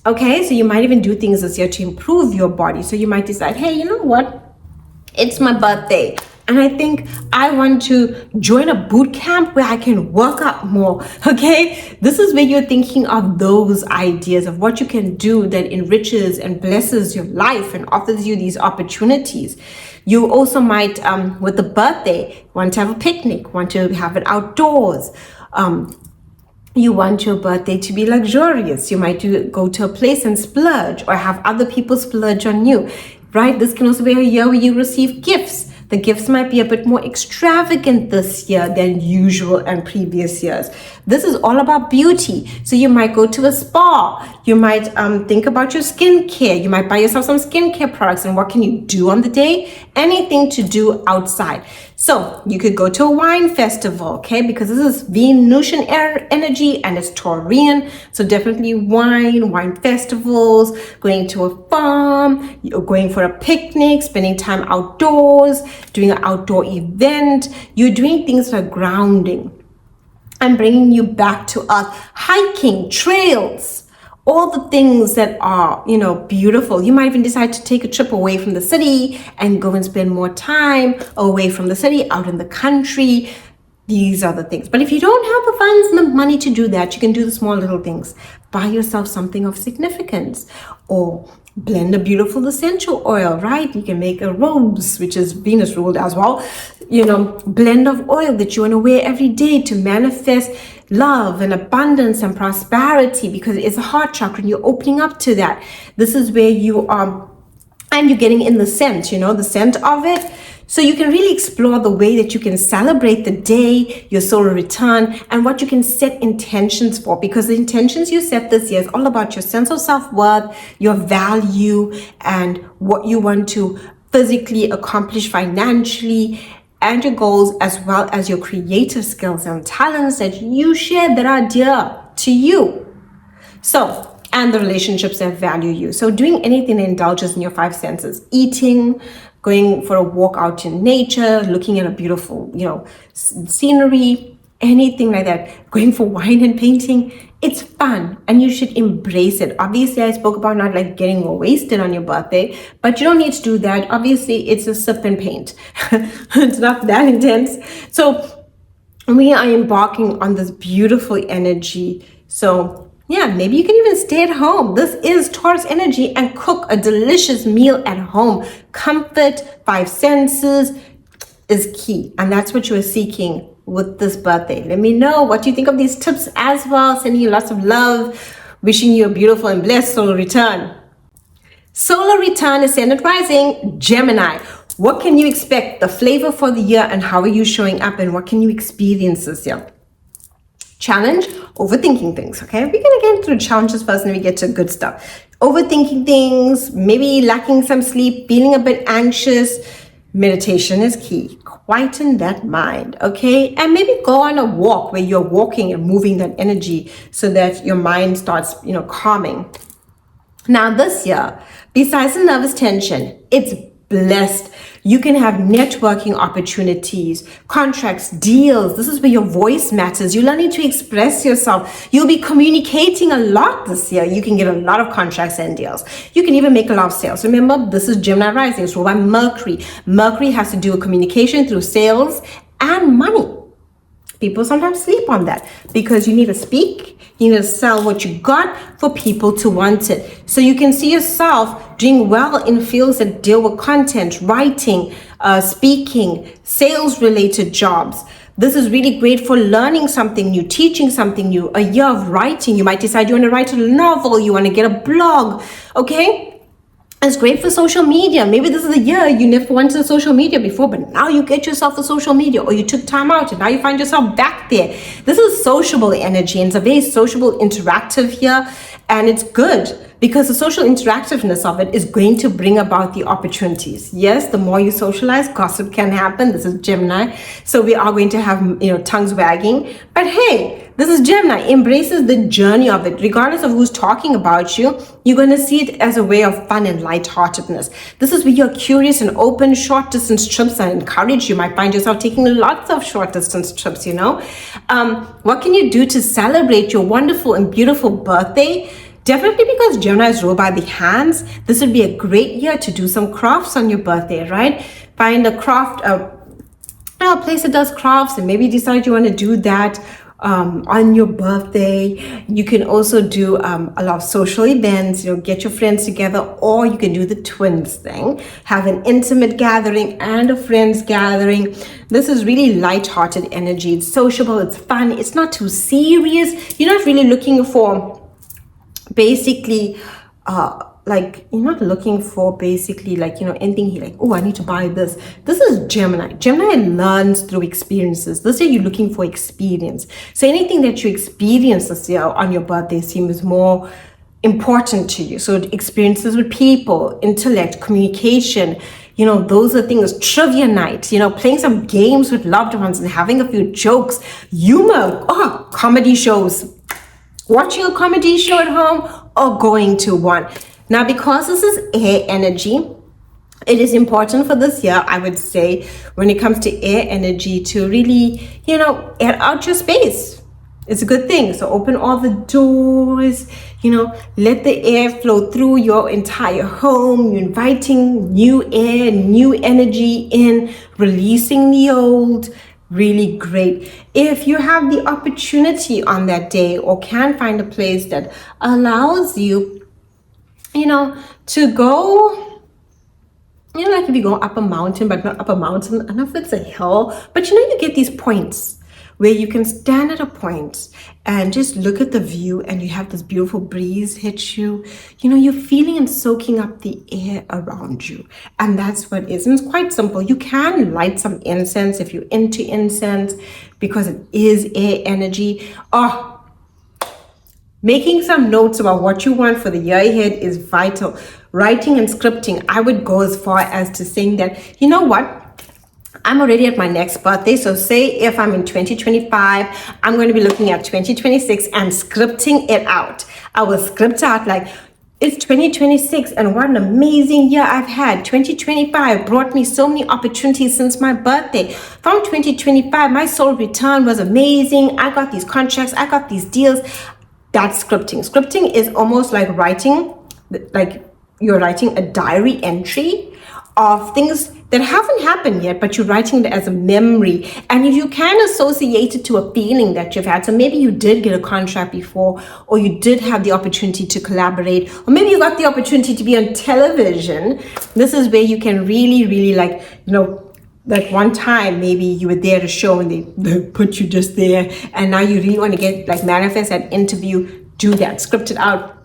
Okay, so you might even do things this year to improve your body. So you might decide, hey, you know what? It's my birthday, and I think I want to join a boot camp where I can work out more, okay? This is where you're thinking of those ideas of what you can do that enriches and blesses your life and offers you these opportunities. You also might, with the birthday, want to have a picnic, want to have it outdoors. You want your birthday to be luxurious. You might go to a place and splurge, or have other people splurge on you, right? This can also be a year where you receive gifts. The gifts might be a bit more extravagant this year than usual and previous years. This is all about beauty. So you might go to a spa. You might think about your skincare. You might buy yourself some skincare products. And what can you do on the day? Anything to do outside. So you could go to a wine festival, okay? Because this is Venusian energy and it's Taurian. So definitely wine festivals, going to a farm, you're going for a picnic, spending time outdoors, doing an outdoor event. You're doing things that are grounding and bringing you back to earth. Hiking, trails, all the things that are, beautiful. You might even decide to take a trip away from the city and go and spend more time away from the city, out in the country. These are the things. But if you don't have the funds and the money to do that, you can do the small little things. Buy yourself something of significance, or blend a beautiful essential oil, right? You can make a rose, which is Venus ruled as well. Blend of oil that you want to wear every day to manifest love and abundance and prosperity, because it's a heart chakra and you're opening up to that. This is where you are, and you're getting in the scent, the scent of it. So you can really explore the way that you can celebrate the day, your solar return, and what you can set intentions for, because the intentions you set this year is all about your sense of self-worth, your value, and what you want to physically accomplish financially, and your goals, as well as your creative skills and talents that you share that are dear to you. So, and the relationships that value you. So doing anything that indulges in your five senses, eating, going for a walk out in nature, looking at a beautiful, scenery, anything like that, going for wine and painting, it's fun and you should embrace it. Obviously, I spoke about not like getting more wasted on your birthday, but you don't need to do that. Obviously, it's a sip and paint. It's not that intense. So we are embarking on this beautiful energy. So yeah, maybe you can even stay at home. This is Taurus energy, and cook a delicious meal at home. Comfort, five senses is key. And that's what you are seeking with this birthday. Let me know what you think of these tips as well. Sending you lots of love. Wishing you a beautiful and blessed solar return. Solar return, Ascendant rising, Gemini. What can you expect? The flavor for the year, and how are you showing up, and what can you experience this year? Challenge, overthinking things, okay? We're gonna get through challenges first and we get to good stuff. Overthinking things, maybe lacking some sleep, feeling a bit anxious. Meditation is key. Quieten that mind, okay? And maybe go on a walk where you're walking and moving that energy so that your mind starts, calming. Now this year, besides the nervous tension, it's blessed. You can have networking opportunities, contracts, deals. This is where your voice matters. You're learning to express yourself. You'll be communicating a lot this year. You can get a lot of contracts and deals. You can even make a lot of sales. Remember, this is Gemini rising, so by Mercury. Mercury has to do with communication through sales and money. People sometimes sleep on that because you need to speak, you need to sell what you got for people to want it. So you can see yourself doing well in fields that deal with content, writing, speaking, sales related jobs. This is really great for learning something new, teaching something new, a year of writing. You might decide you want to write a novel, you want to get a blog, okay? It's great for social media. Maybe this is a year you never went to social media before, but now you get yourself a social media, or you took time out and now you find yourself back there. This is sociable energy, and it's a very sociable, interactive here, and it's good because the social interactiveness of it is going to bring about the opportunities. Yes, the more you socialize, gossip can happen. This is Gemini, so we are going to have tongues wagging. But hey, this is Gemini, embraces the journey of it. Regardless of who's talking about you, you're going to see it as a way of fun and lightheartedness. This is where you're curious and open. Short distance trips are encouraged. You might find yourself taking lots of short distance trips, What can you do to celebrate your wonderful and beautiful birthday? Definitely, because Gemini is ruled by the hands, this would be a great year to do some crafts on your birthday, right? Find a craft, a place that does crafts, and maybe decide you want to do that on your birthday. You can also do a lot of social events, get your friends together, or you can do the twins thing, have an intimate gathering and a friends gathering. This is really light-hearted energy. It's sociable, it's fun, it's not too serious. You're not really looking for basically you're not looking for anything here, oh, I need to buy this. This is Gemini. Gemini learns through experiences. This year you're looking for experience. So anything that you experience this year on your birthday seems more important to you. So experiences with people, intellect, communication, those are things. Trivia night, playing some games with loved ones and having a few jokes, humor, comedy shows, watching a comedy show at home or going to one. Now, because this is air energy, it is important for this year, I would say, when it comes to air energy, to really, air out your space. It's a good thing. So open all the doors, let the air flow through your entire home. You're inviting new air, new energy in, releasing the old. Really great. If you have the opportunity on that day, or can find a place that allows you, to go, like if you go up a mountain, but not up a mountain, I don't know if it's a hill, but you get these points where you can stand at a point and just look at the view, and you have this beautiful breeze hit you. You're feeling and soaking up the air around you. And that's what it is. And it's quite simple. You can light some incense if you're into incense, because it is air energy. Making some notes about what you want for the year ahead is vital. Writing and scripting, I would go as far as to saying that, you know what? I'm already at my next birthday. So say if I'm in 2025, I'm going to be looking at 2026 and scripting it out. I will script out like, it's 2026 and what an amazing year I've had. 2025 brought me so many opportunities since my birthday. From 2025, my soul return was amazing. I got these contracts. I got these deals. That's scripting. Scripting is almost like writing, like you're writing a diary entry of things that haven't happened yet, but you're writing it as a memory. And if you can associate it to a feeling that you've had, so maybe you did get a contract before, or you did have the opportunity to collaborate, or maybe you got the opportunity to be on television. This is where you can really, really like one time maybe you were there at a show and they put you just there, and now you really want to get like manifest that interview. Do that, script it out.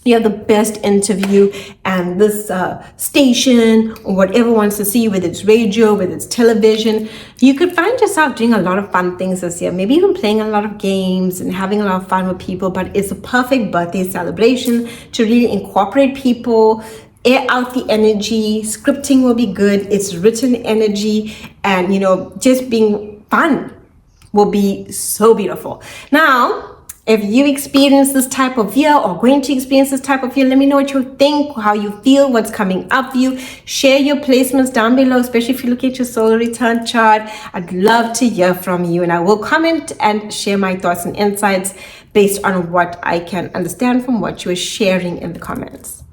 You have the best interview, and this station or whatever wants to see you, whether it's radio, whether it's television, you could find yourself doing a lot of fun things this year, maybe even playing a lot of games and having a lot of fun with people. But it's a perfect birthday celebration to really incorporate people, air out the energy. Scripting will be good. It's written energy, and just being fun will be so beautiful. Now, if you experience this type of year or going to experience this type of year, let me know what you think, how you feel, what's coming up for you. Share your placements down below, especially if you look at your solar return chart. I'd love to hear from you, and I will comment and share my thoughts and insights based on what I can understand from what you are sharing in the comments.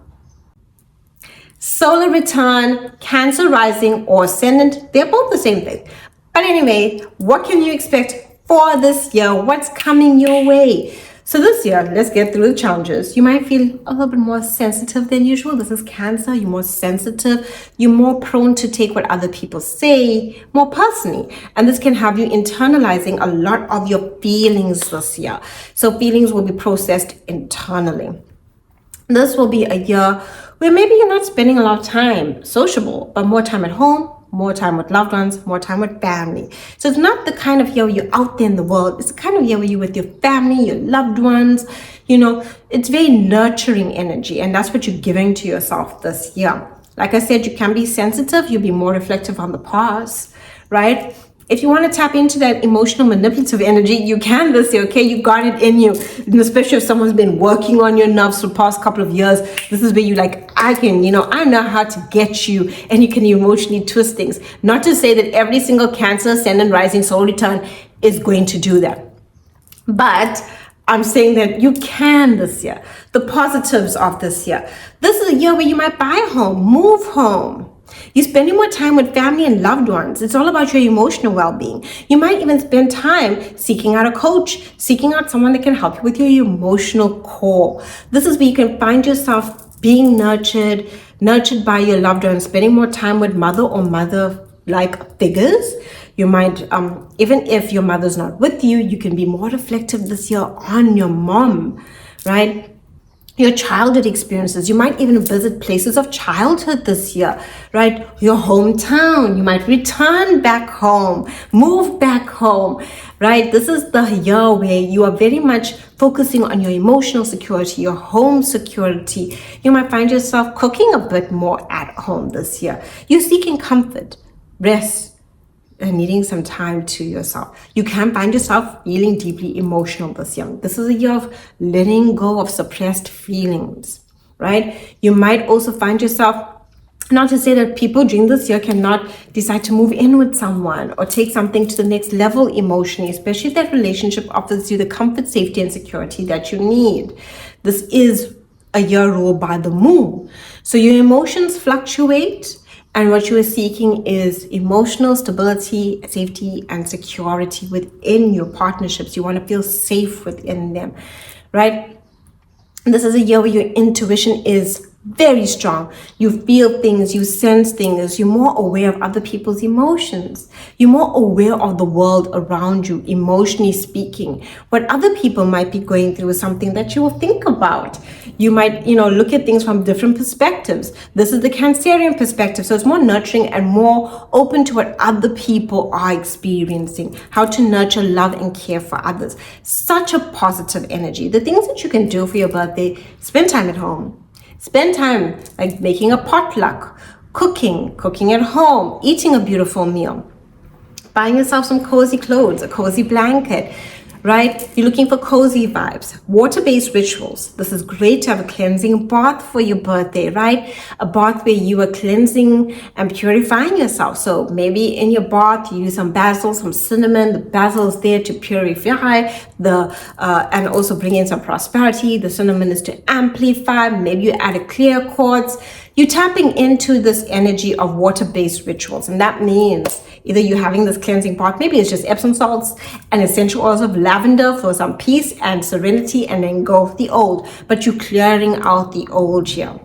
Solar return, Cancer rising or Ascendant, they're both the same thing. But anyway, what can you expect for this year? What's coming your way? So this year, let's get through the challenges. You might feel a little bit more sensitive than usual. This is Cancer. You're more sensitive. You're more prone to take what other people say more personally. And this can have you internalizing a lot of your feelings this year. So feelings will be processed internally. This will be a year where maybe you're not spending a lot of time sociable, but more time at home, more time with loved ones, more time with family. So it's not the kind of year where you're out there in the world. It's the kind of year where you're with your family, your loved ones. It's very nurturing energy, and that's what you're giving to yourself this year. Like I said, you can be sensitive. You'll be more reflective on the past, right? If you want to tap into that emotional manipulative energy, you can this year, okay? You got it in you. And especially if someone's been working on your nerves for the past couple of years, this is where you I know how to get you, and you can emotionally twist things. Not to say that every single Cancer, Ascendant, Rising, Soul Return is going to do that. But I'm saying that you can this year. The positives of this year. This is a year where you might buy a home, move home. You're spending more time with family and loved ones. It's all about your emotional well-being. You might even spend time seeking out a coach, seeking out someone that can help you with your emotional core. This is where you can find yourself being nurtured by your loved ones, spending more time with mother or mother-like figures. You might, even if your mother's not with you, you can be more reflective this year on your mom, right? your childhood experiences. You might even visit places of childhood this year, right? Your hometown. You might return back home, move back home, right? This is the year where you are very much focusing on your emotional security, your home security. You might find yourself cooking a bit more at home this year. You're seeking comfort, rest, and needing some time to yourself. You can find yourself feeling deeply emotional this year. This is a year of letting go of suppressed feelings, right? You might also find yourself, not to say that people during this year cannot decide to move in with someone or take something to the next level emotionally, especially if that relationship offers you the comfort, safety, and security that you need. This is a year ruled by the moon. So your emotions fluctuate, and what you are seeking is emotional stability, safety, and security within your partnerships. You want to feel safe within them, right? This is a year where your intuition is very strong. You feel things, you sense things, you're more aware of other people's emotions. You're more aware of the world around you, emotionally speaking. What other people might be going through is something that you will think about. You might, look at things from different perspectives. This is the Cancerian perspective, so it's more nurturing and more open to what other people are experiencing, how to nurture, love, and care for others. Such a positive energy. The things that you can do for your birthday: spend time at home. Spend time like making a potluck, cooking at home, eating a beautiful meal, buying yourself some cozy clothes, a cozy blanket, right? You're looking for cozy vibes. Water-based rituals. This is great to have a cleansing bath for your birthday, right? A bath where you are cleansing and purifying yourself. So maybe in your bath, you use some basil, some cinnamon. The basil is there to purify and also bring in some prosperity. The cinnamon is to amplify. Maybe you add a clear quartz. You're tapping into this energy of water-based rituals. And that means either you're having this cleansing bath, maybe it's just Epsom salts and essential oils of lavender for some peace and serenity, and then go with the old. But you're clearing out the old here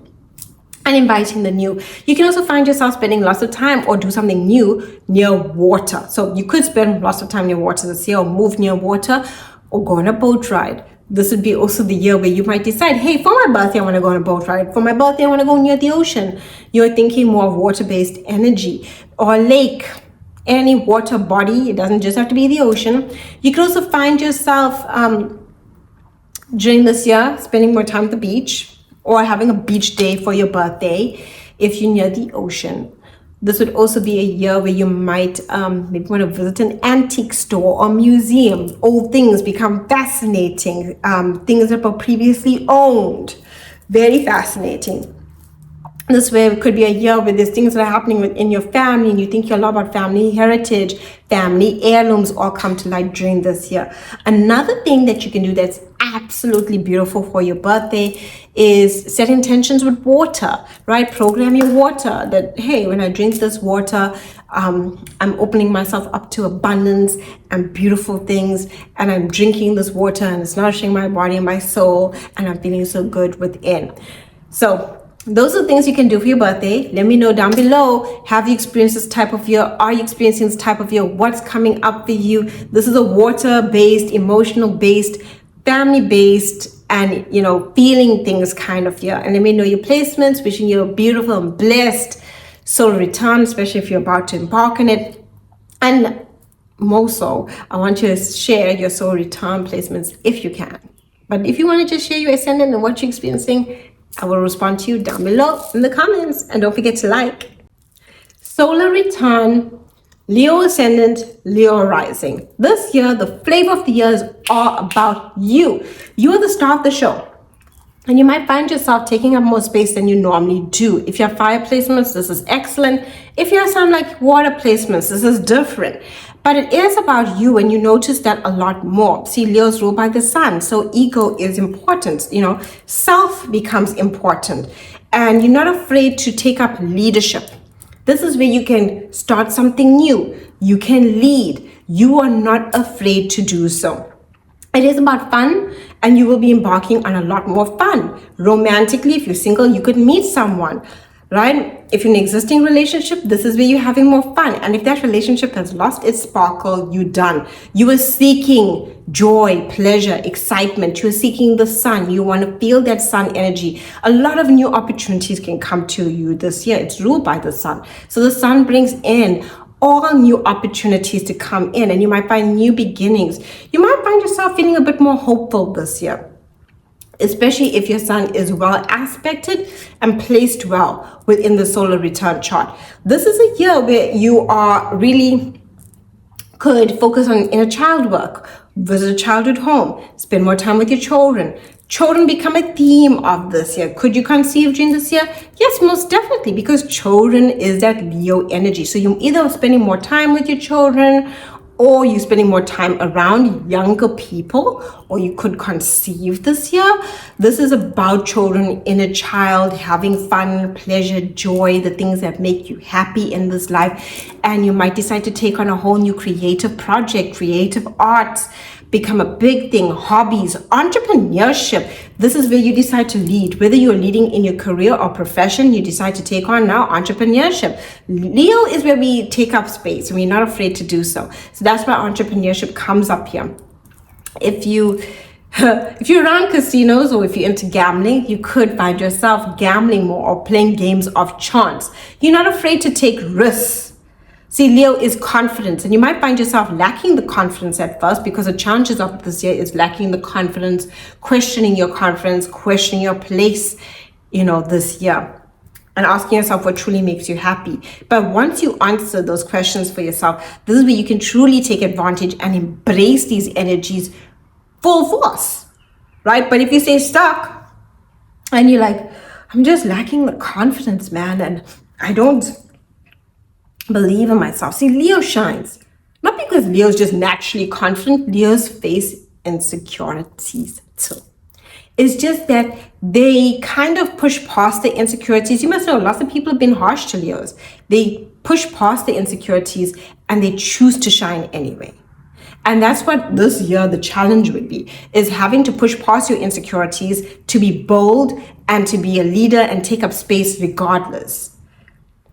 and inviting the new. You can also find yourself spending lots of time or do something new near water. So you could spend lots of time near water this year, or move near water, or go on a boat ride. This would be also the year where you might decide, hey, for my birthday, I want to go on a boat ride. For my birthday, I want to go near the ocean. You're thinking more of water-based energy, or a lake, any water body. It doesn't just have to be the ocean. You can also find yourself during this year spending more time at the beach, or having a beach day for your birthday if you're near the ocean. This would also be a year where you might maybe want to visit an antique store or museum. Old things become fascinating. Things that were previously owned. Very fascinating. This way it could be a year where there's things that are happening within your family, and you think a lot about family heritage, family heirlooms all come to light during this year. Another thing that you can do that's absolutely beautiful for your birthday is set intentions with water, right? Program your water that, hey, when I drink this water, I'm opening myself up to abundance and beautiful things, and I'm drinking this water and it's nourishing my body and my soul, and I'm feeling so good within. So those are things you can do for your birthday. Let me know down below. Have you experienced this type of year? Are you experiencing this type of year? What's coming up for you? This is a water-based, emotional-based, family-based, and feeling things kind of year. And let me know your placements. Wishing you a beautiful and blessed solar return, especially if you're about to embark on it. And more so, I want you to share your solar return placements if you can. But if you want to just share your ascendant and what you're experiencing, I will respond to you down below in the comments. And don't forget to like. Solar return, Leo ascendant, Leo rising. This year, the flavor of the year is all about you. You are the star of the show. And you might find yourself taking up more space than you normally do. If you have fire placements, this is excellent. If you have some like water placements, this is different. But it is about you, and you notice that a lot more. See, Leo's ruled by the sun, so ego is important. Self becomes important. And you're not afraid to take up leadership. This is where you can start something new. You can lead. You are not afraid to do so. It is about fun, and you will be embarking on a lot more fun. Romantically, if you're single, you could meet someone. right? If you're in an existing relationship, this is where you're having more fun. And if that relationship has lost its sparkle, you're done. You are seeking joy, pleasure, excitement. You're seeking the sun. You want to feel that sun energy. A lot of new opportunities can come to you this year. It's ruled by the sun. So the sun brings in all new opportunities to come in, and you might find new beginnings. You might find yourself feeling a bit more hopeful this year, especially if your sun is well aspected and placed well within the solar return chart. This is a year where you are really could focus on inner child work, visit a childhood home, spend more time with your children. Children become a theme of this year. Could you conceive during this year? Yes, most definitely, because children is that Leo energy. So you're either spending more time with your children, or you're spending more time around younger people, or you could conceive this year. This is about children, inner child, having fun, pleasure, joy, the things that make you happy in this life. And you might decide to take on a whole new creative project, creative arts, become a big thing, hobbies, entrepreneurship. This is where you decide to lead. Whether you're leading in your career or profession, you decide to take on now entrepreneurship. Leo is where we take up space and we're not afraid to do so. So that's why entrepreneurship comes up here. If you're around casinos or if you're into gambling, you could find yourself gambling more or playing games of chance. You're not afraid to take risks. See, Leo is confidence, and you might find yourself lacking the confidence at first because the challenges of this year is lacking the confidence, questioning your confidence, questioning your place, this year, and asking yourself what truly makes you happy. But once you answer those questions for yourself, this is where you can truly take advantage and embrace these energies full force, right? But if you stay stuck and you're like, I'm just lacking the confidence, man, and I don't believe in myself. See, Leo shines. Not because Leo's just naturally confident. Leos face insecurities too. It's just that they kind of push past the insecurities. You must know, lots of people have been harsh to Leos. They push past the insecurities and they choose to shine anyway. And that's what this year the challenge would be, is having to push past your insecurities, to be bold and to be a leader and take up space regardless.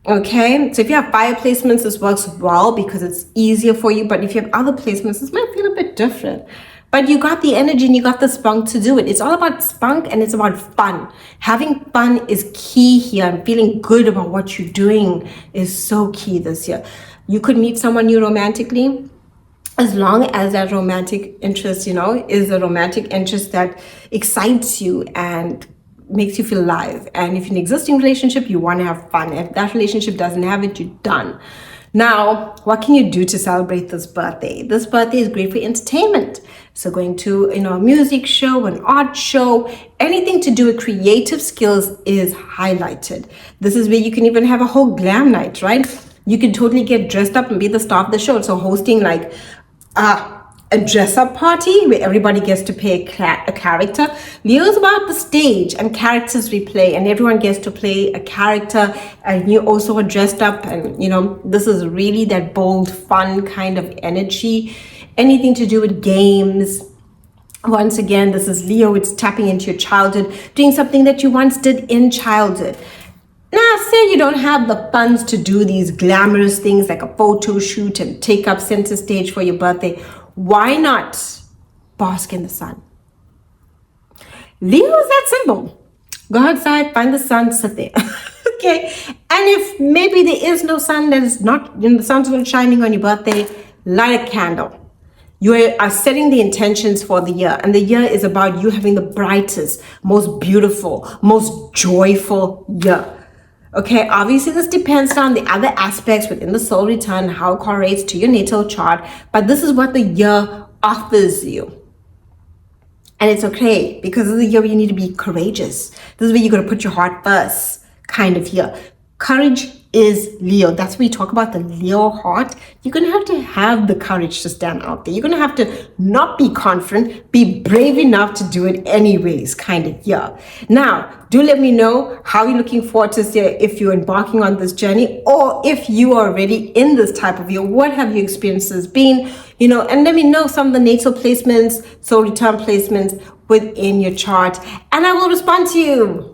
Okay, so if you have fire placements, this works well because it's easier for you. But if you have other placements, this might feel a bit different. But you got the energy and you got the spunk to do it. It's all about spunk and it's about fun. Having fun is key here, and feeling good about what you're doing is so key this year. You could meet someone new romantically, as long as that romantic interest, is a romantic interest that excites you and makes you feel alive. And if you're in an existing relationship, you want to have fun. If that relationship doesn't have it, you're done. Now, what can you do to celebrate this birthday? This birthday is great for entertainment. So going to, a music show, an art show, anything to do with creative skills is highlighted. This is where you can even have a whole glam night, right? You can totally get dressed up and be the star of the show. So hosting like a dress-up party where everybody gets to play a character. Leo is about the stage and characters we play, and everyone gets to play a character, and you also are dressed up, and this is really that bold, fun kind of energy. Anything to do with games. Once again, this is Leo. It's tapping into your childhood, doing something that you once did in childhood. Now, say you don't have the funds to do these glamorous things like a photo shoot and take up center stage for your birthday. Why not bask in the sun? Leo is that simple. Go outside, find the sun, sit there. Okay. And if maybe there is no sun, that is not, the sun's not shining on your birthday, light a candle. You are setting the intentions for the year, and the year is about you having the brightest, most beautiful, most joyful year. Okay, obviously this depends on the other aspects within the soul return, how it correlates to your natal chart, but this is what the year offers you. And it's okay, because this is the year where you need to be courageous. This is where you're going to put your heart first, kind of year. Courage is Leo. That's where we talk about the Leo heart. You're going to have the courage to stand out there. You're going to have to not be confident, be brave enough to do it anyways, kind of year. Now, do let me know how you're looking forward to this year, if you're embarking on this journey, or if you are already in this type of year. What have your experiences been? And let me know some of the natal placements, soul return placements within your chart, and I will respond to you.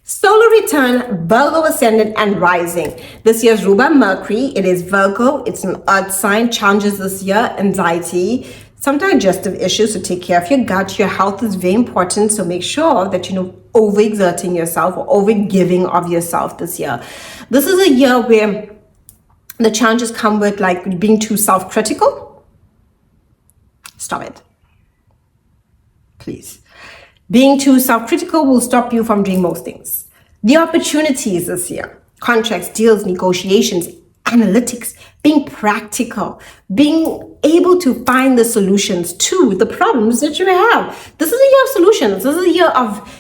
Solar return, Virgo ascendant and rising. This year's ruled by Mercury. It is Virgo. It's an earth sign. Challenges this year, anxiety, some digestive issues. So take care of your gut. Your health is very important. So make sure that you're not overexerting yourself or overgiving of yourself this year. This is a year where the challenges come with like being too self-critical. Stop it. Please. Being too self-critical will stop you from doing most things. The opportunities this year, contracts, deals, negotiations, analytics, being practical, being able to find the solutions to the problems that you have. This is a year of solutions. This is a year of,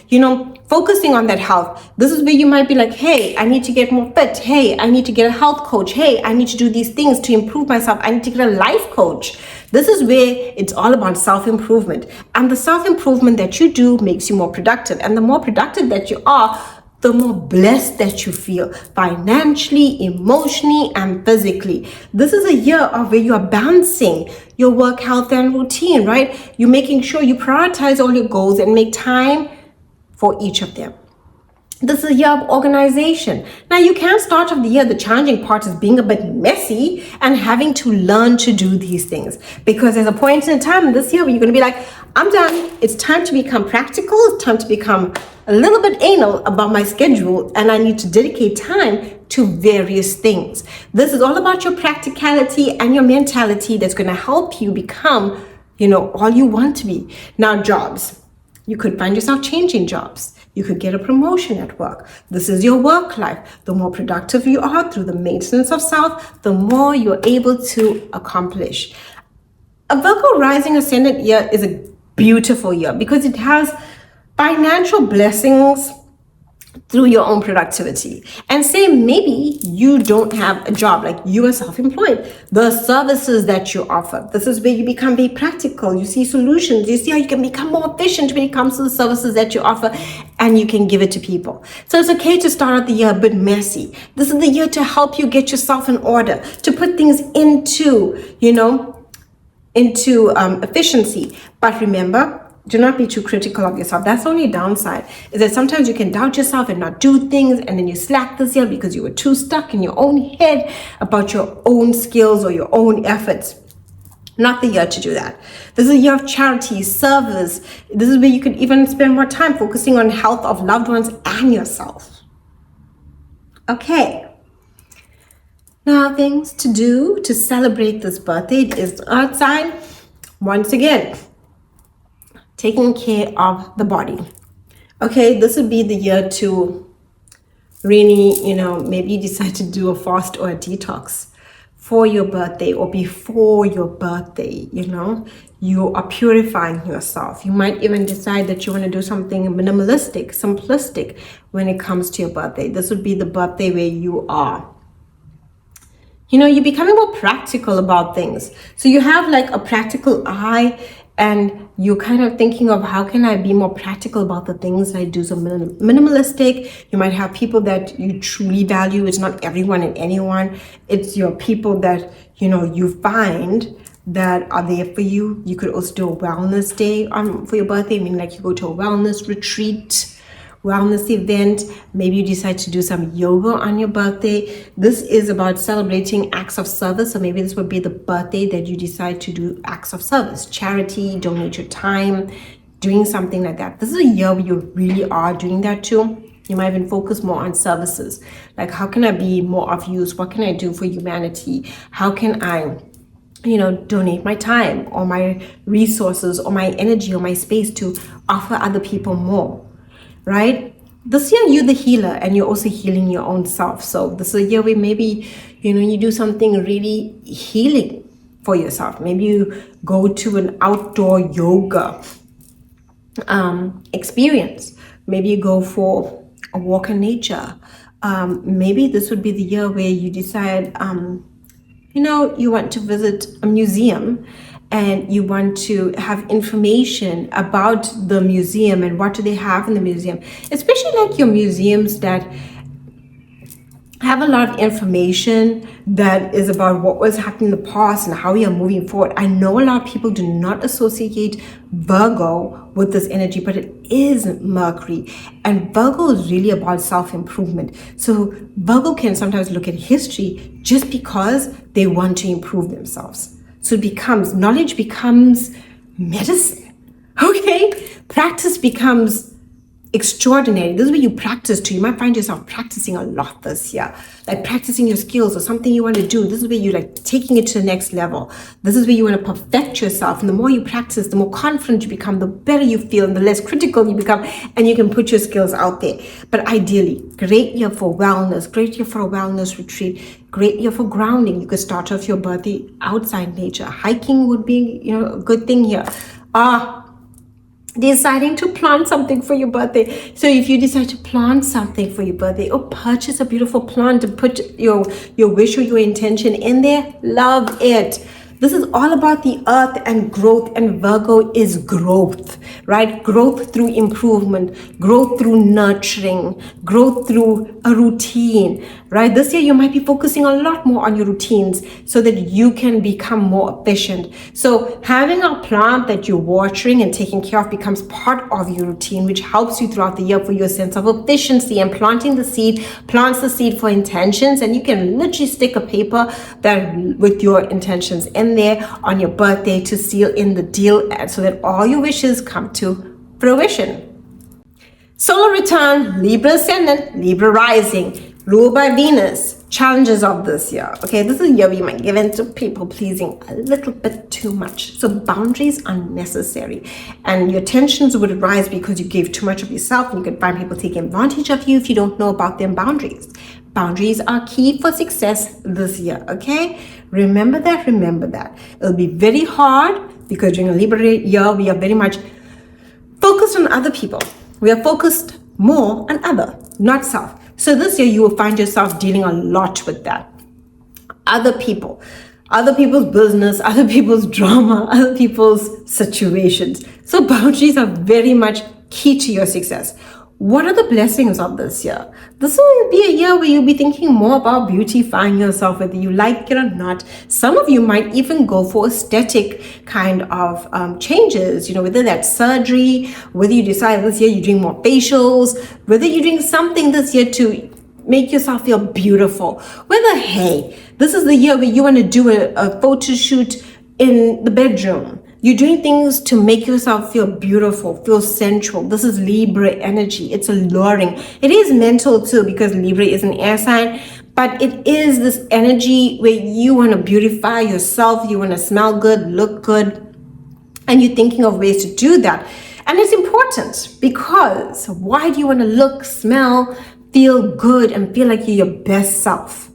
focusing on that health. This is where you might be like, hey, I need to get more fit. Hey, I need to get a health coach. Hey, I need to do these things to improve myself. I need to get a life coach. This is where it's all about self-improvement. And the self-improvement that you do makes you more productive. And the more productive that you are, the more blessed that you feel financially, emotionally, and physically. This is a year of where you are balancing your work, health, and routine, right? You're making sure you prioritize all your goals and make time for each of them. This is a year of organization. Now, you can start off the year, the challenging part is being a bit messy and having to learn to do these things. Because there's a point in time this year where you're going to be like, I'm done. It's time to become practical. It's time to become a little bit anal about my schedule, and I need to dedicate time to various things. This is all about your practicality and your mentality that's going to help you become, all you want to be. Now, jobs. You could find yourself changing jobs. You could get a promotion at work. This is your work life. The more productive you are through the maintenance of self, the more you're able to accomplish. A Virgo rising ascendant year is a beautiful year because it has financial blessings through your own productivity. And say maybe you don't have a job, like you are self-employed. The services that you offer, this is where you become very practical. You see solutions. You see how you can become more efficient when it comes to the services that you offer, and you can give it to people. So it's okay to start out the year a bit messy. This is the year to help you get yourself in order, to put things into efficiency. But remember, do not be too critical of yourself. That's the only downside, is that sometimes you can doubt yourself and not do things, and then you slack this year because you were too stuck in your own head about your own skills or your own efforts. Not the year to do that. This is a year of charity, service. This is where you could even spend more time focusing on health of loved ones and yourself. Okay. Now, things to do to celebrate this birthday is the earth sign. Once again, taking care of the body. Okay, this would be the year to really, maybe you decide to do a fast or a detox for your birthday or before your birthday. You are purifying yourself. You might even decide that you want to do something minimalistic, simplistic when it comes to your birthday. This would be the birthday where you are, you're becoming more practical about things. So you have like a practical eye, and you're kind of thinking of how can I be more practical about the things I do. So minimalistic. You might have people that you truly value. It's not everyone and anyone. It's your people that, you find that are there for you. You could also do a wellness day for your birthday. I mean, like you go to a wellness retreat, wellness event. Maybe you decide to do some yoga on your birthday. This is about celebrating acts of service. So maybe this would be the birthday that you decide to do acts of service, charity, donate your time, doing something like that. This is a year where you really are doing that too. You might even focus more on services. Like, how can I be more of use? What can I do for humanity? How can I donate my time or my resources or my energy or my space to offer other people more? Right? This year, you're the healer and you're also healing your own self. So this is a year where maybe, you do something really healing for yourself. Maybe you go to an outdoor yoga experience. Maybe you go for a walk in nature. Maybe this would be the year where you decide, you want to visit a museum and you want to have information about the museum and what do they have in the museum, especially like your museums that have a lot of information that is about what was happening in the past and how we are moving forward. I know a lot of people do not associate Virgo with this energy, but it is Mercury. And Virgo is really about self-improvement. So Virgo can sometimes look at history just because they want to improve themselves. So it becomes, knowledge becomes medicine, okay? Practice becomes extraordinary. This is where you practice too. You might find yourself practicing a lot this year, like practicing your skills or something you want to do. This is where you like taking it to the next level. This is where you want to perfect yourself. And the more you practice, the more confident you become, the better you feel, and the less critical you become, and you can put your skills out there. But ideally, great year for wellness, great year for a wellness retreat, great year for grounding. You could start off your birthday outside nature. Hiking would be, a good thing here. Deciding to plant something for your birthday. So if you decide to plant something for your birthday or purchase a beautiful plant and put your wish or your intention in there, love it. This is all about the earth and growth, and Virgo is growth, right? Growth through improvement, growth through nurturing, growth through a routine, right? This year you might be focusing a lot more on your routines so that you can become more efficient. So having a plant that you're watering and taking care of becomes part of your routine, which helps you throughout the year for your sense of efficiency. And planting the seed plants the seed for intentions, and you can literally stick a paper that with your intentions in there on your birthday to seal in the deal so that all your wishes come to fruition. Solar return, Libra Ascendant, Libra rising, ruled by Venus. Challenges of this year. Okay, this is a year where you might give in to people pleasing a little bit too much. So boundaries are necessary, and your tensions would rise because you gave too much of yourself, and you could find people taking advantage of you if you don't know about them boundaries. Boundaries are key for success this year, okay? Remember that, remember that. It'll be very hard because during a Libra year, we are very much focused on other people. We are focused more on other, not self. So this year you will find yourself dealing a lot with that. Other people, other people's business, other people's drama, other people's situations. So boundaries are very much key to your success. What are the blessings of this year? This will be a year where you'll be thinking more about beautifying yourself, whether you like it or not. Some of you might even go for aesthetic kind of changes, whether that's surgery, whether you decide this year you're doing more facials, whether you're doing something this year to make yourself feel beautiful. Whether, hey, this is the year where you want to do a photo shoot in the bedroom. You're doing things to make yourself feel beautiful, feel sensual. This is Libra energy. It's alluring. It is mental too, because Libra is an air sign, but it is this energy where you want to beautify yourself. You want to smell good, look good, and you're thinking of ways to do that. And it's important because why do you want to look, smell, feel good, and feel like you're your best self?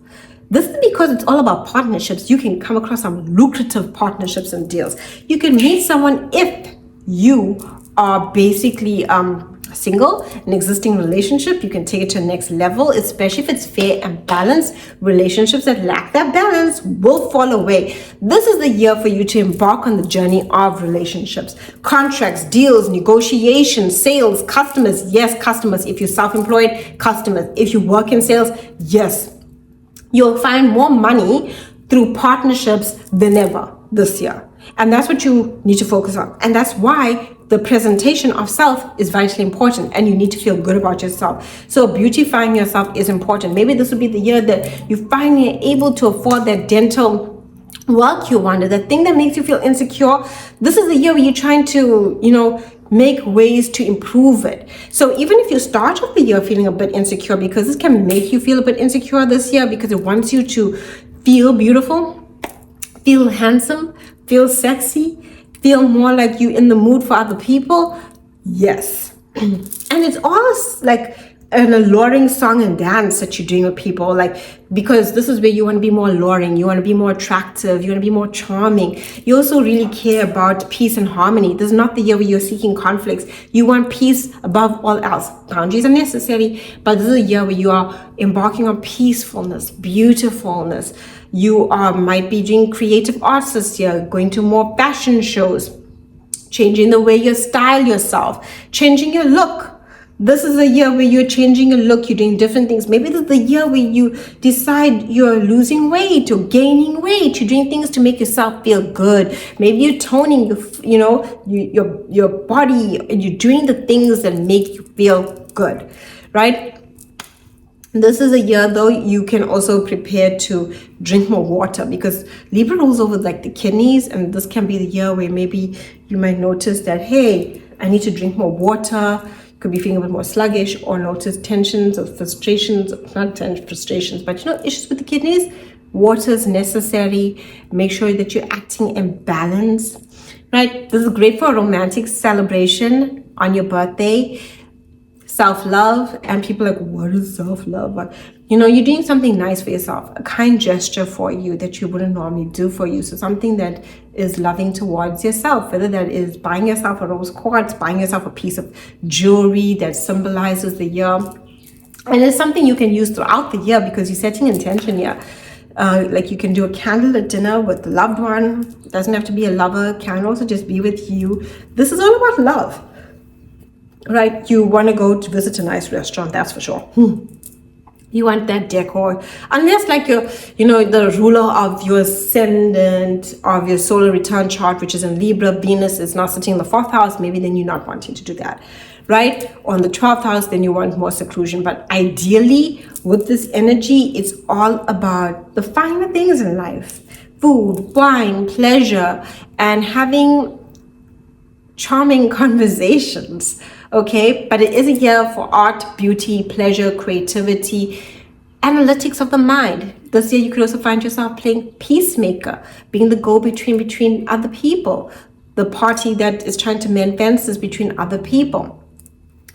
This is because it's all about partnerships. You can come across some lucrative partnerships and deals. You can meet someone if you are basically single, an existing relationship. You can take it to the next level, especially if it's fair and balanced. Relationships that lack that balance will fall away. This is the year for you to embark on the journey of relationships, contracts, deals, negotiations, sales, customers. Yes, customers. If you're self-employed, customers. If you work in sales, yes. You'll find more money through partnerships than ever this year. And that's what you need to focus on. And that's why the presentation of self is vitally important, and you need to feel good about yourself. So beautifying yourself is important. Maybe this will be the year that you finally are able to afford that dental work you wanted, the thing that makes you feel insecure. This is the year where you're trying to, make ways to improve it. So even if you start off the year feeling a bit insecure, because this can make you feel a bit insecure this year, because it wants you to feel beautiful, feel handsome, feel sexy, feel more like you in the mood for other people. Yes. And it's all like an alluring song and dance that you're doing with people, because this is where you want to be more alluring, you want to be more attractive, you want to be more charming. You also really care about peace and harmony. This is not the year where you're seeking conflicts. You want peace above all else. Boundaries are necessary, but this is a year where you are embarking on peacefulness, beautifulness. You might be doing creative arts this year, going to more fashion shows, changing the way you style yourself, changing your look. This is a year where you're changing your look, you're doing different things. Maybe this is the year where you decide you're losing weight or gaining weight. You're doing things to make yourself feel good. Maybe you're toning your body, and you're doing the things that make you feel good, right? This is a year though you can also prepare to drink more water, because Libra rules over like the kidneys, and this can be the year where maybe you might notice that, hey, I need to drink more water. Could be feeling a bit more sluggish, or notice tensions or frustrations, not frustrations, but issues with the kidneys. Water is necessary. Make sure that you're acting in balance, right? This is great for a romantic celebration on your birthday. Self-love, and people are like, what is self-love? You're doing something nice for yourself, a kind gesture for you that you wouldn't normally do for you. So something that is loving towards yourself, whether that is buying yourself a rose quartz, buying yourself a piece of jewelry that symbolizes the year. And it's something you can use throughout the year, because you're setting intention here. Like you can do a candlelit dinner with a loved one. It doesn't have to be a lover, can also just be with you. This is all about love. Right, you want to go to visit a nice restaurant, that's for sure. You want that decor, unless like you're, the ruler of your ascendant, of your solar return chart, which is in Libra, Venus is not sitting in the 4th house, maybe then you're not wanting to do that, right? On the 12th house, then you want more seclusion. But ideally, with this energy, it's all about the finer things in life: food, wine, pleasure, and having charming conversations. Okay, but it is a year for art, beauty, pleasure, creativity, analytics of the mind. This year you could also find yourself playing peacemaker, being the go-between between other people, the party that is trying to mend fences between other people.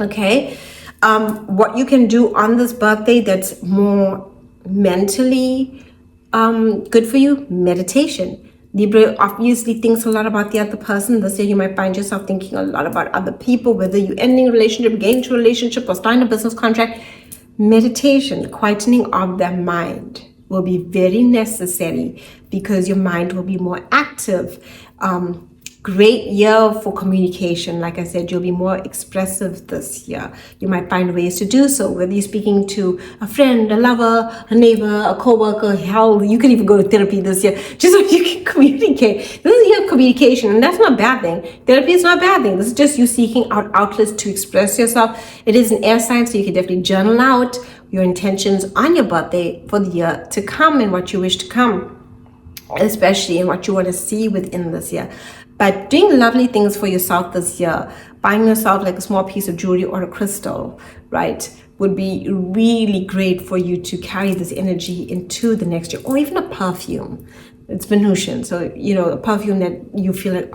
Okay, what you can do on this birthday that's more mentally good for you: meditation. Libra obviously thinks a lot about the other person. This year you might find yourself thinking a lot about other people, whether you're ending a relationship, getting to a relationship, or starting a business contract. Meditation, quietening of the mind will be very necessary, because your mind will be more active. Great year for communication. Like I said, you'll be more expressive this year. You might find ways to do so, whether you're speaking to a friend, a lover, a neighbor, a co-worker. Hell, you can even go to therapy this year, just so you can communicate. This is your communication, and that's not a bad thing. Therapy is not a bad thing. This is just you seeking out outlets to express yourself. It is an air sign, so you can definitely journal out your intentions on your birthday for the year to come, and what you wish to come, especially in what you want to see within this year. But doing lovely things for yourself this year, buying yourself like a small piece of jewelry or a crystal, right, would be really great for you to carry this energy into the next year. Or even a perfume. It's Venusian, so a perfume that you feel like,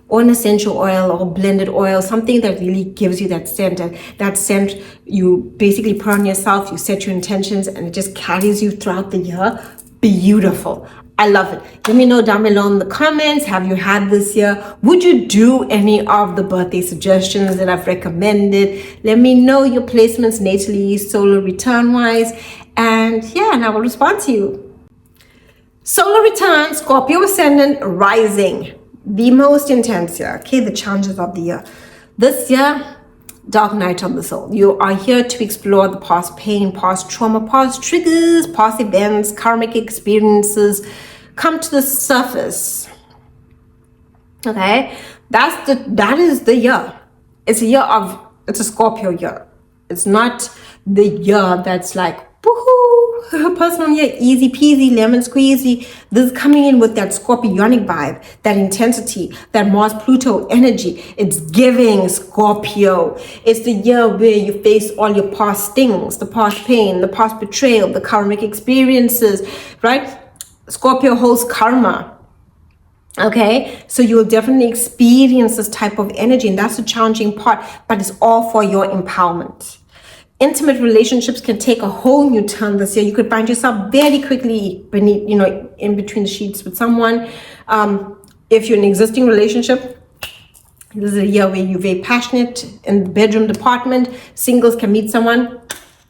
or an essential oil or blended oil, something that really gives you that scent. And that scent you basically put on yourself, you set your intentions, and it just carries you throughout the year. Beautiful. I love it. Let me know down below in the comments, have you had this year? Would you do any of the birthday suggestions that I've recommended? Let me know your placements natally, solar return wise, and I will respond to you. Solar return, Scorpio ascendant, rising, the most intense year. Okay, the challenges of the year. This year, dark night of the soul. You are here to explore the past pain, past trauma, past triggers, past events, karmic experiences come to the surface. Okay, that is the year. It's a Scorpio year. It's not the year that's like woohoo, personal year, easy peasy, lemon squeezy. This is coming in with that scorpionic vibe, that intensity, that Mars Pluto energy. It's giving Scorpio. It's the year where you face all your past things, the past pain, the past betrayal, the karmic experiences, right? Scorpio holds karma. Okay, so you will definitely experience this type of energy, and that's the challenging part, but it's all for your empowerment. Intimate relationships can take a whole new turn this year. You could find yourself very quickly beneath, in between the sheets with someone. If you're in an existing relationship, this is a year where you're very passionate in the bedroom department. Singles can meet someone.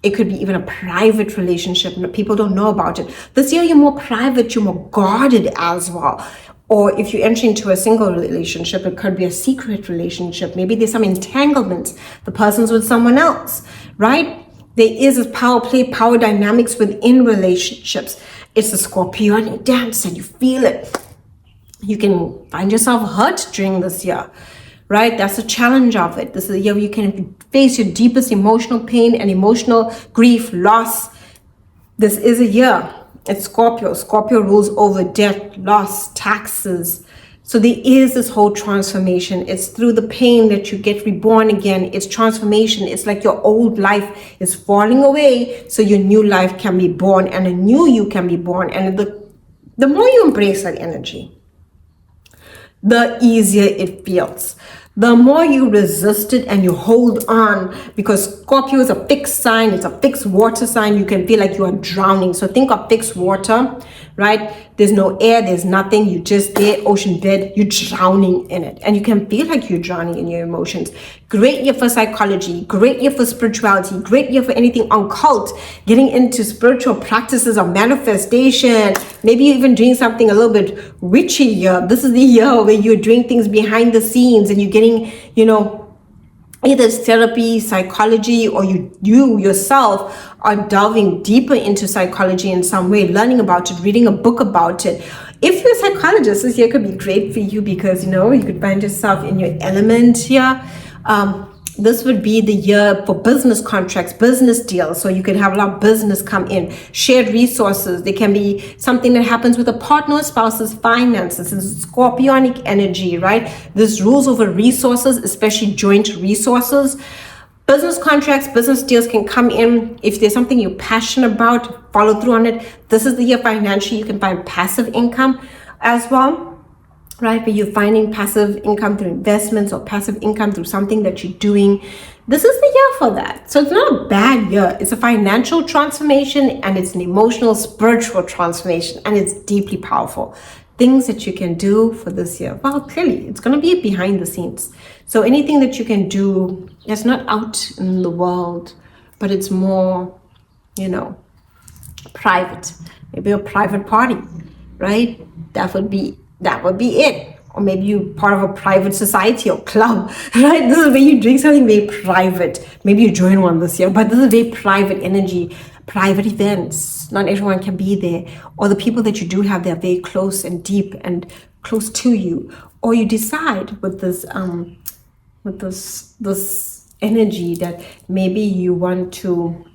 It could be even a private relationship and people don't know about it. This year you're more private, you're more guarded as well. Or if you enter into a single relationship, it could be a secret relationship. Maybe there's some entanglement. The person's with someone else, right? There is this power play, power dynamics within relationships. It's a Scorpionic dance and you feel it. You can find yourself hurt during this year, right? That's the challenge of it. This is a year where you can face your deepest emotional pain and emotional grief, loss. This is a year. It's Scorpio. Scorpio rules over death, loss, taxes. So there is this whole transformation. It's through the pain that you get reborn again. It's transformation. It's like your old life is falling away so your new life can be born and a new you can be born. And the more you embrace that energy, the easier it feels. The more you resist it and you hold on, because Scorpio is a fixed sign, it's a fixed water sign, you can feel like you are drowning. So think of fixed water, right? There's no air, there's nothing, you're just there, ocean bed, you're drowning in it. And you can feel like you're drowning in your emotions. Great year for psychology, great year for spirituality, great year for anything occult, getting into spiritual practices of manifestation, maybe you're even doing something a little bit witchy year. This is the year where you're doing things behind the scenes and you're getting, you know, either it's therapy, psychology, or you yourself are delving deeper into psychology in some way, learning about it, reading a book about it. If you're a psychologist, this year could be great for you because, you know, you could find yourself in your element here. This would be the year for business contracts, business deals. So you could have a lot of business come in, shared resources. There can be something that happens with a partner or spouse's finances. This is Scorpionic energy, right? This rules over resources, especially joint resources. Business contracts, business deals can come in. If there's something you're passionate about, follow through on it. This is the year financially you can find passive income as well. Right, but you're finding passive income through investments or passive income through something that you're doing. This is the year for that. So it's not a bad year. It's a financial transformation and it's an emotional, spiritual transformation, and it's deeply powerful. Things that you can do for this year. Well, clearly, it's going to be behind the scenes. So anything that you can do that's not out in the world, but it's more, you know, private. Maybe a private party, right? That would be it. Or maybe you're part of a private society or club, right? This is where you doing something very private. Maybe you join one this year, but this is very private energy, private events. Not everyone can be there. Or the people that you do have, they're very close and deep and close to you. Or you decide with this energy that maybe you want to,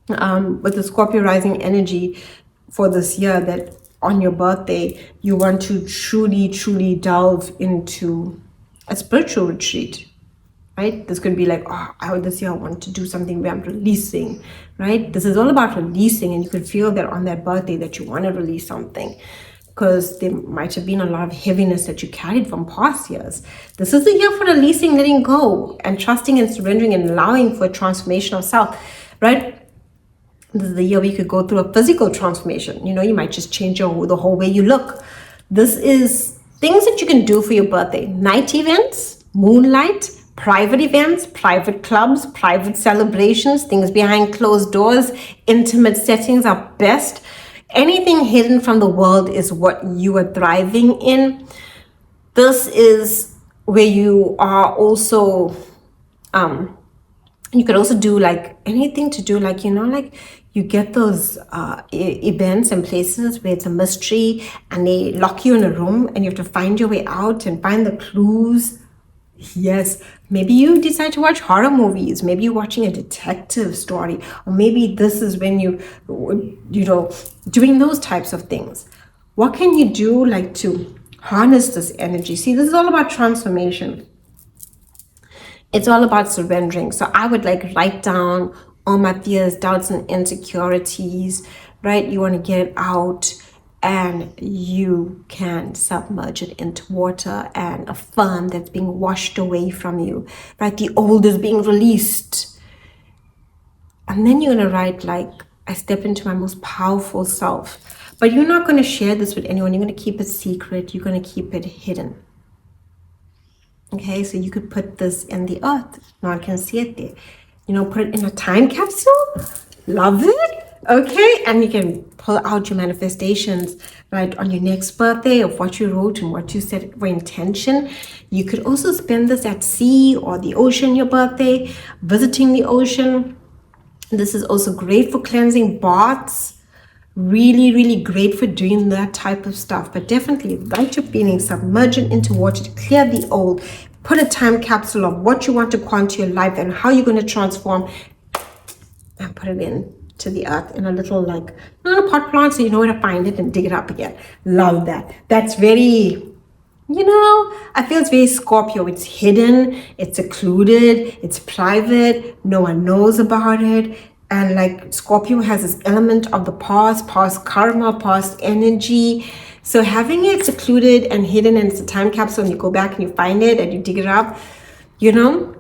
with the Scorpio rising energy for this year, that on your birthday, you want to truly delve into a spiritual retreat, right? This could be like, this year I want to do something where I'm releasing, right? This is all about releasing, and you could feel that on that birthday that you want to release something because there might have been a lot of heaviness that you carried from past years. This is the year for releasing, letting go, and trusting and surrendering and allowing for a transformation of self, right? This is the year where you could go through a physical transformation. You know, you might just change the whole way you look. This is things that you can do for your birthday. Night events, moonlight, private events, private clubs, private celebrations, things behind closed doors, intimate settings are best. Anything hidden from the world is what you are thriving in. This is where you are also, you could also do like anything to do, like, you know, like you get those events and places where it's a mystery and they lock you in a room and you have to find your way out and find the clues. Yes, maybe you decide to watch horror movies. Maybe you're watching a detective story, or maybe this is when you know, doing those types of things. What can you do like to harness this energy? See, this is all about transformation. It's all about surrendering. So I would like write down all my fears, doubts, and insecurities, right? You want to get it out and you can submerge it into water and affirm that's being washed away from you, right? The old is being released. And then you're going to write like, I step into my most powerful self. But you're not going to share this with anyone. You're going to keep it secret. You're going to keep it hidden. Okay, so you could put this in the earth. No one can see it there. You know, put it in a time capsule. Love it. Okay, and you can pull out your manifestations right on your next birthday of what you wrote and what you set for intention. You could also spend this at sea or the ocean your birthday, visiting the ocean. This is also great for cleansing baths. Really, really great for doing that type of stuff. But definitely write your feelings, submerge it into water to clear the old. Put a time capsule of what you want to go into your life and how you're going to transform, and put it in to the earth in a little, like, not a pot plant, so you know where to find it and dig it up again. Love that. That's very, I feel it's very Scorpio. It's hidden, it's secluded, it's private, no one knows about it. And like Scorpio has this element of the past karma, past energy. So having it secluded and hidden, and it's a time capsule, and you go back and you find it and you dig it up, you know,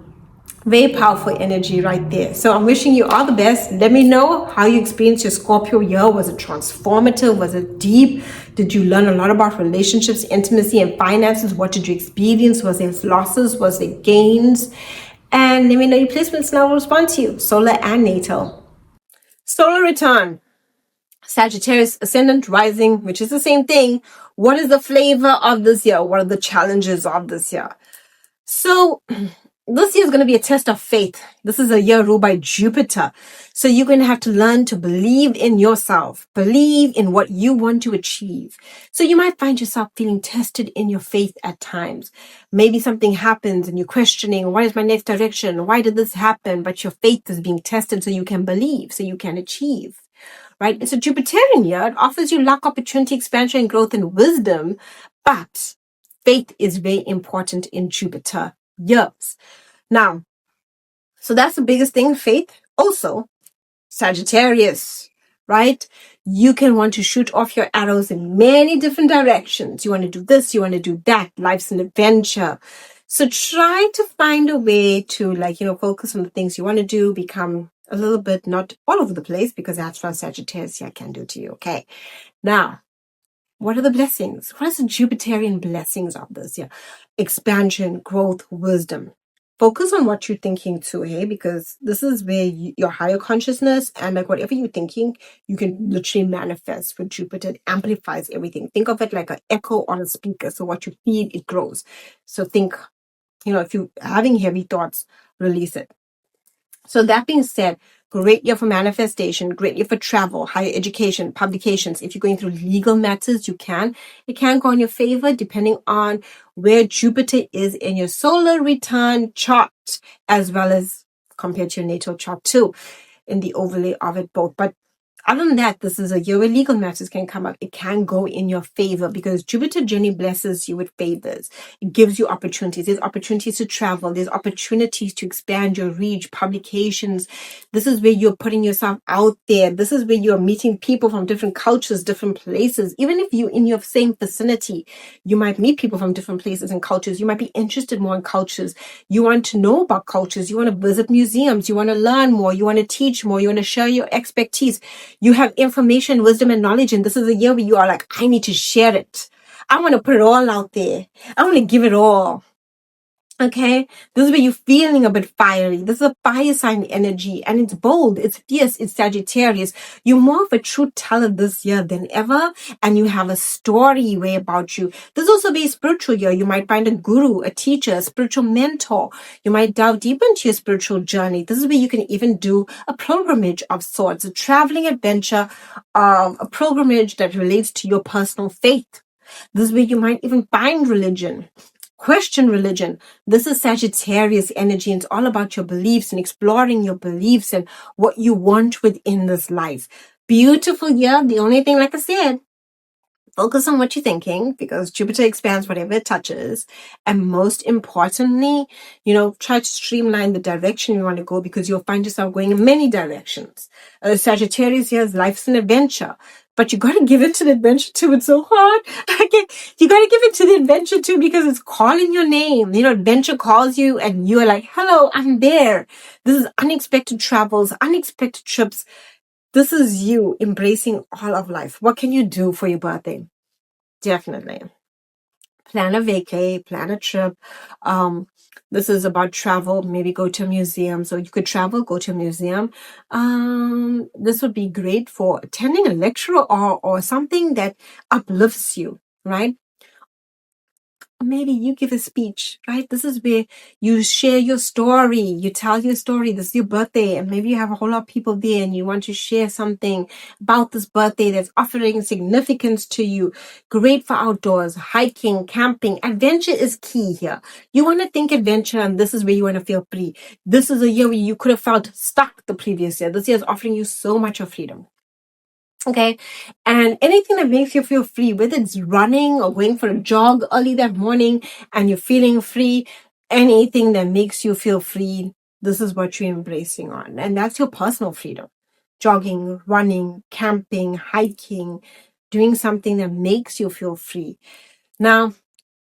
very powerful energy right there. So I'm wishing you all the best. Let me know how you experienced your Scorpio year. Was it transformative? Was it deep? Did you learn a lot about relationships, intimacy, and finances? What did you experience? Was there losses? Was there gains? And let me know your placements and I will respond to you. Solar and natal. Solar return. Sagittarius, ascendant, rising, which is the same thing. What is the flavor of this year? What are the challenges of this year? So this year is going to be a test of faith. This is a year ruled by Jupiter. So you're going to have to learn to believe in yourself, believe in what you want to achieve. So you might find yourself feeling tested in your faith at times. Maybe something happens and you're questioning, what is my next direction? Why did this happen? But your faith is being tested so you can believe, so you can achieve. Right? It's a Jupiterian year. It offers you luck, opportunity, expansion, growth, and wisdom. But faith is very important in Jupiter years. Now, so that's the biggest thing, faith. Also, Sagittarius, right? You can want to shoot off your arrows in many different directions. You want to do this, you want to do that. Life's an adventure. So try to find a way to, focus on the things you want to do, become a little bit not all over the place, because that's what Sagittarius here can do to you. Okay. Now, what are the blessings? What are the Jupiterian blessings of this year? Expansion, growth, wisdom. Focus on what you're thinking too, hey? Because this is where your higher consciousness and like whatever you're thinking, you can literally manifest with Jupiter. It amplifies everything. Think of it like an echo on a speaker. So what you feed, it grows. So think, if you're having heavy thoughts, release it. So that being said, great year for manifestation, great year for travel, higher education, publications. If you're going through legal matters, it can go in your favor depending on where Jupiter is in your solar return chart, as well as compared to your natal chart too, in the overlay of it both. But other than that, this is a year where legal matters can come up. It can go in your favor because Jupiter generally blesses you with favors. It gives you opportunities. There's opportunities to travel. There's opportunities to expand your reach, publications. This is where you're putting yourself out there. This is where you're meeting people from different cultures, different places. Even if you're in your same vicinity, you might meet people from different places and cultures. You might be interested more in cultures. You want to know about cultures. You want to visit museums. You want to learn more. You want to teach more. You want to share your expertise. You have information, wisdom, and knowledge, and this is a year where you are like, I need to share it. I want to put it all out there. I want to give it all. Okay, this is where you're feeling a bit fiery. This is a fire sign energy, and it's bold, it's fierce, it's Sagittarius. You're more of a truth teller this year than ever, and you have a story way about you. This is also very spiritual year. You might find a guru, a teacher, a spiritual mentor. You might delve deep into your spiritual journey. This is where you can even do a pilgrimage of sorts, a traveling adventure, a pilgrimage that relates to your personal faith. This is where you might even find religion. Question religion. This is Sagittarius energy, and it's all about your beliefs and exploring your beliefs and what you want within this life. Beautiful year. The only thing, like I said, focus on what you're thinking because Jupiter expands whatever it touches. And most importantly, try to streamline the direction you want to go because you'll find yourself going in many directions. Sagittarius here is life's an adventure. But you got to give it to the adventure too. It's so hard. You got to give it to the adventure too because it's calling your name. Adventure calls you and you're like, hello, I'm there. This is unexpected travels, unexpected trips. This is you embracing all of life. What can you do for your birthday? Definitely. plan a vacay, plan a trip. This is about travel, maybe go to a museum. So you could travel, go to a museum. This would be great for attending a lecture or something that uplifts you, right? Maybe you give a speech, right? This is where you share your story. You tell your story. This is your birthday, and maybe you have a whole lot of people there and you want to share something about this birthday that's offering significance to you. Great for outdoors, hiking, camping. Adventure is key here. You want to think adventure, and this is where you want to feel free. This is a year where you could have felt stuck the previous year. This year is offering you so much of freedom. Okay. And anything that makes you feel free, whether it's running or going for a jog early that morning and you're feeling free, anything that makes you feel free, this is what you're embracing on. And that's your personal freedom. Jogging, running, camping, hiking, doing something that makes you feel free. Now,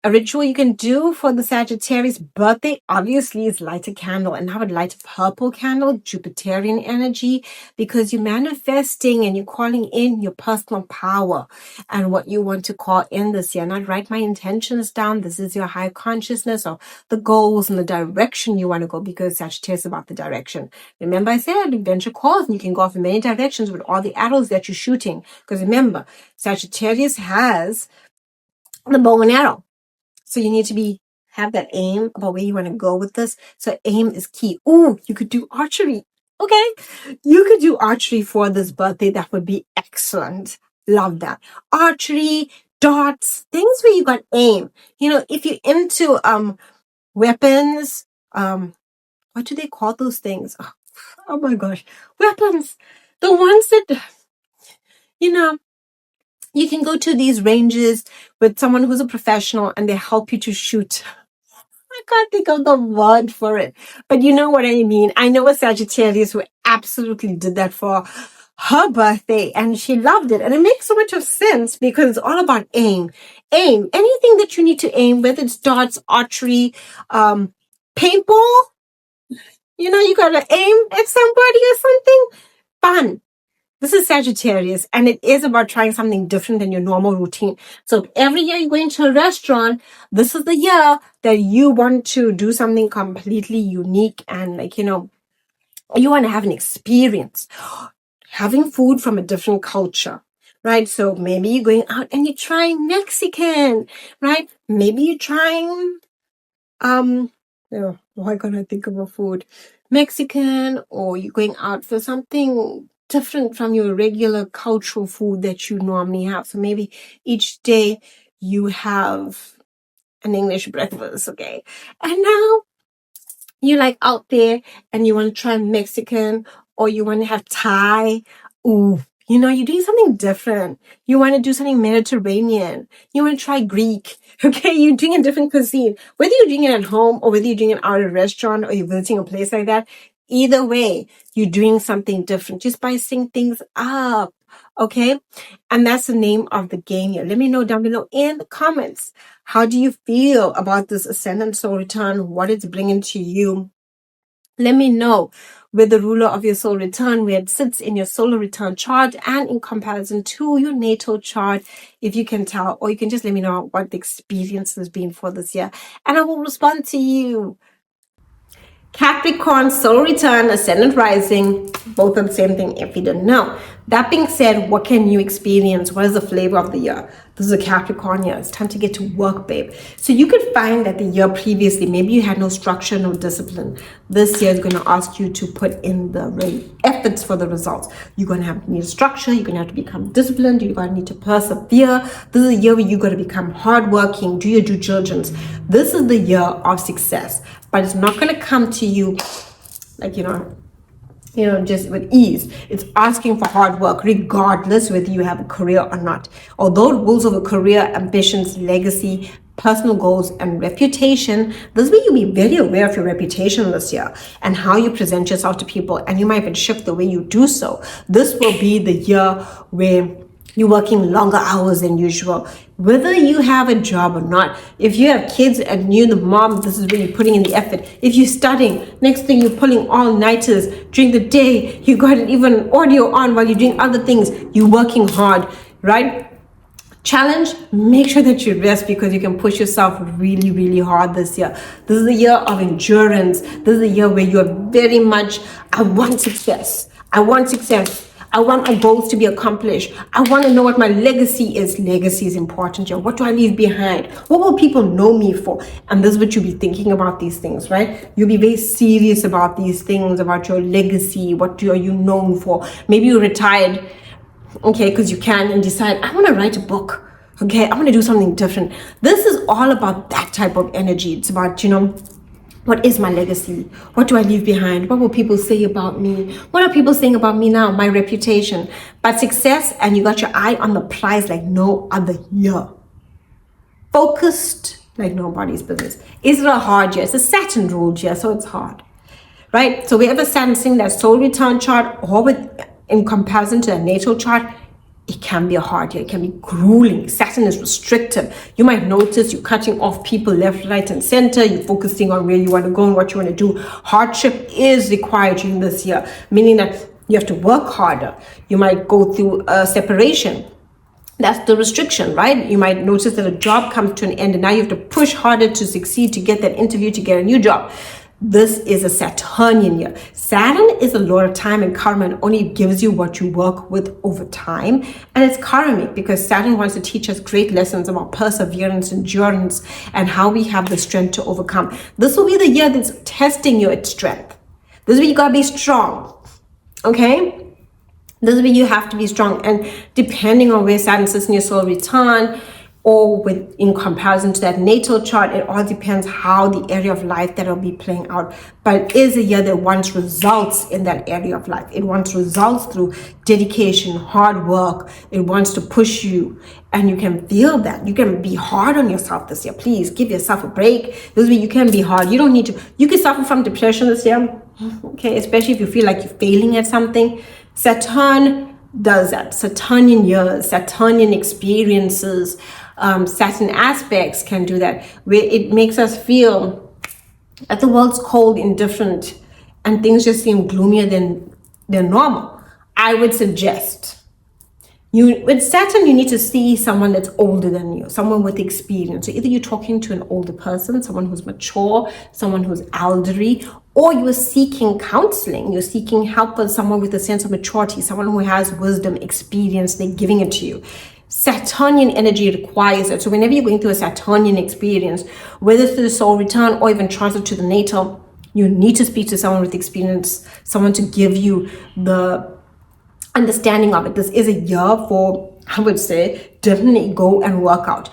a ritual you can do for the Sagittarius birthday, obviously, is light a candle. And I would light a purple candle, Jupiterian energy, because you're manifesting and you're calling in your personal power and what you want to call in this year. And I'd write my intentions down. This is your high consciousness or the goals and the direction you want to go, because Sagittarius is about the direction. Remember, I said adventure calls, and you can go off in many directions with all the arrows that you're shooting. Because remember, Sagittarius has the bow and arrow. So you need to have that aim about where you want to go with this. So aim is key. Ooh, you could do archery. Okay. You could do archery for this birthday. That would be excellent. Love that. Archery, darts, things where you got aim. You know, if you're into weapons, what do they call those things? Oh my gosh. Weapons. The ones that, you know, you can go to these ranges with someone who's a professional and they help you to shoot. I can't think of the word for it, but you know what I mean. I know a Sagittarius who absolutely did that for her birthday and she loved it. And it makes so much of sense because it's all about aim. Aim. Anything that you need to aim, whether it's darts, archery, paintball, you know, you got to aim at somebody or something. Fun. This is Sagittarius, and it is about trying something different than your normal routine. So every year you go into a restaurant, this is the year that you want to do something completely unique and, like, you know, you want to have an experience. Having food from a different culture, right? So maybe you're going out and you're trying Mexican, right? Maybe you're trying, why can't I think of a food? Mexican, or you're going out for something different from your regular cultural food that you normally have. So maybe each day you have an English breakfast, okay? And now you're like out there and you want to try Mexican or you want to have Thai. Ooh, you know, you're doing something different. You want to do something Mediterranean. You want to try Greek, okay? You're doing a different cuisine. Whether you're doing it at home or whether you're doing it out at a restaurant or you're visiting a place like that, either way, you're doing something different. Just spicing things up, okay? And that's the name of the game here. Let me know down below in the comments. How do you feel about this Ascendant Soul Return? What it's bringing to you? Let me know with the ruler of your soul return, where it sits in your solar return chart and in comparison to your natal chart, if you can tell, or you can just let me know what the experience has been for this year, and I will respond to you. Capricorn, soul return, ascendant rising, both are the same thing if you didn't know. That being said, what can you experience? What is the flavor of the year? This is a Capricorn year. It's time to get to work, babe. So you could find that the year previously, maybe you had no structure, no discipline. This year is going to ask you to put in the efforts for the results. You're going to need a structure. You're going to have to become disciplined. You're going to need to persevere. This is a year where you're going to become hardworking, do your due diligence. This is the year of success, but it's not going to come to you like, just with ease. It's asking for hard work, regardless whether you have a career or not. Although it rules over career, ambitions, legacy, personal goals, and reputation, this way you'll be very aware of your reputation this year and how you present yourself to people, and you might even shift the way you do so. This will be the year where you're working longer hours than usual, whether you have a job or not. If you have kids and you're the mom, this is where you're putting in the effort. If you're studying, next thing you're pulling all-nighters during the day. You got even audio on while you're doing other things. You're working hard, right? Challenge, make sure that you rest, because you can push yourself really, really hard this year. This is a year of endurance. This is a year where you are very much, I want success. I want success. I want my goals to be accomplished. I want to know what my legacy is. Legacy is important here. What do I leave behind? What will people know me for? And this is what you'll be thinking about these things, right? You'll be very serious about these things, about your legacy. What are you known for? Maybe you retired, okay, because you can, and decide, I want to write a book. Okay, I want to do something different. This is all about that type of energy. It's about, what is my legacy? What do I leave behind? What will people say about me? What are people saying about me now? My reputation. But success, and you got your eye on the prize like no other year. Focused like nobody's business. Is it a hard year? It's a Saturn ruled year, so it's hard. Right? So wherever Saturn's in that soul return chart, or in comparison to a natal chart, it can be a hard year. It can be grueling. Saturn is restrictive. You might notice you're cutting off people left, right, and center. You're focusing on where you want to go and what you want to do. Hardship is required during this year, meaning that you have to work harder. You might go through a separation. That's the restriction, right? You might notice that a job comes to an end, and now you have to push harder to succeed, to get that interview, to get a new job. This is a Saturnian year. Saturn is a lord of time and karma, and only gives you what you work with over time. And it's karmic, because Saturn wants to teach us great lessons about perseverance, endurance, and how we have the strength to overcome. This will be the year that's testing your strength. This is where you gotta be strong, okay? This is where you have to be strong. And depending on where Saturn sits in your soul return, or in comparison to that natal chart, it all depends how the area of life that will be playing out. But it is a year that wants results in that area of life. It wants results through dedication, hard work. It wants to push you, and you can feel that. You can be hard on yourself this year. Please give yourself a break. This way you can be hard. You don't need to. You can suffer from depression this year, okay? Especially if you feel like you're failing at something. Saturn does that. Saturnian years, Saturnian experiences, Saturn aspects can do that, where it makes us feel that the world's cold, indifferent, and things just seem gloomier than normal. I would suggest with Saturn, you need to see someone that's older than you, someone with experience. So either you're talking to an older person, someone who's mature, someone who's elderly, or you're seeking counseling, you're seeking help with someone with a sense of maturity, someone who has wisdom, experience, they're giving it to you. Saturnian energy requires it. So whenever you're going through a Saturnian experience, whether through the soul return or even transit to the natal, you need to speak to someone with experience, someone to give you the understanding of it. This is a year for, I would say, definitely go and work out.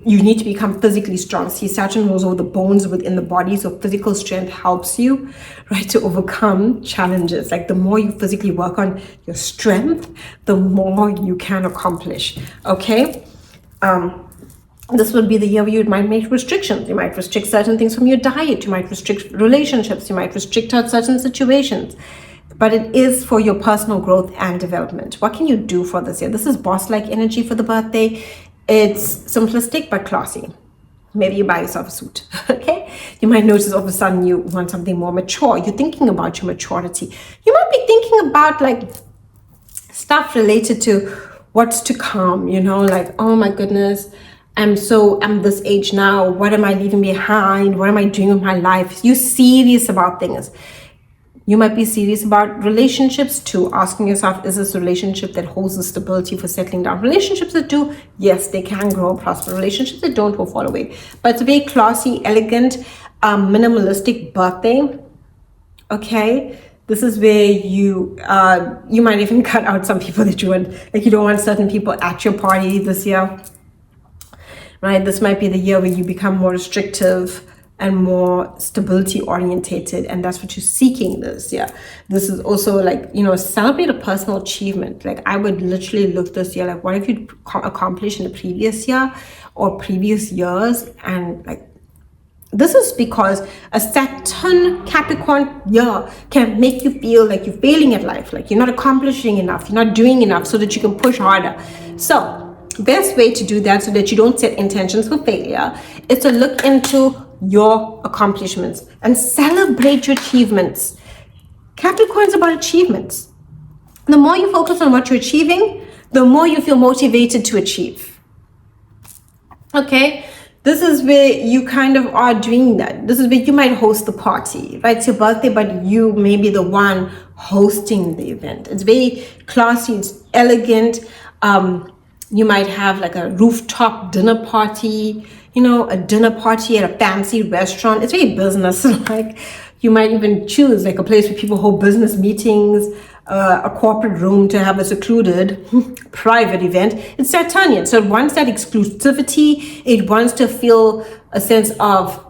You need to become physically strong. See, Saturn rules over the bones within the body, so physical strength helps you, right, to overcome challenges. Like the more you physically work on your strength, the more you can accomplish, okay? This will be the year where you might make restrictions. You might restrict certain things from your diet. You might restrict relationships. You might restrict out certain situations. But it is for your personal growth and development. What can you do for this year? This is boss-like energy for the birthday. It's simplistic but classy. Maybe you buy yourself a suit, okay? You might notice all of a sudden you want something more mature. You're thinking about your maturity. You might be thinking about like stuff related to what's to come, like, oh my goodness, I'm this age now. What am I leaving behind? What am I doing with my life? You're serious about things. You might be serious about relationships too, asking yourself, is this a relationship that holds the stability for settling down? Relationships that do, yes, they can grow and prosper. Relationships that don't will fall away. But it's a very classy, elegant, minimalistic birthday, okay? This is where you might even cut out some people that you want, like you don't want certain people at your party this year, right? This might be the year where you become more restrictive and more stability orientated, and that's what you're seeking this year. This is also like, celebrate a personal achievement. Like I would literally look this year, like what have you accomplished in the previous year or previous years? And like, this is because a Saturn Capricorn year can make you feel like you're failing at life, like you're not accomplishing enough, you're not doing enough, so that you can push harder. So best way to do that, so that you don't set intentions for failure, is to look into your accomplishments and celebrate your achievements. Capricorn is about achievements. The more you focus on what you're achieving, the more you feel motivated to achieve. Okay, this is where you kind of are doing that. This is where you might host the party, right? It's your birthday, but you may be the one hosting the event. It's very classy, it's elegant. You might have like a rooftop dinner party, a dinner party at a fancy restaurant. It's very business like. You might even choose like a place where people hold business meetings, a corporate room to have a secluded private event. It's Saturnian, so it wants that exclusivity. It wants to feel a sense of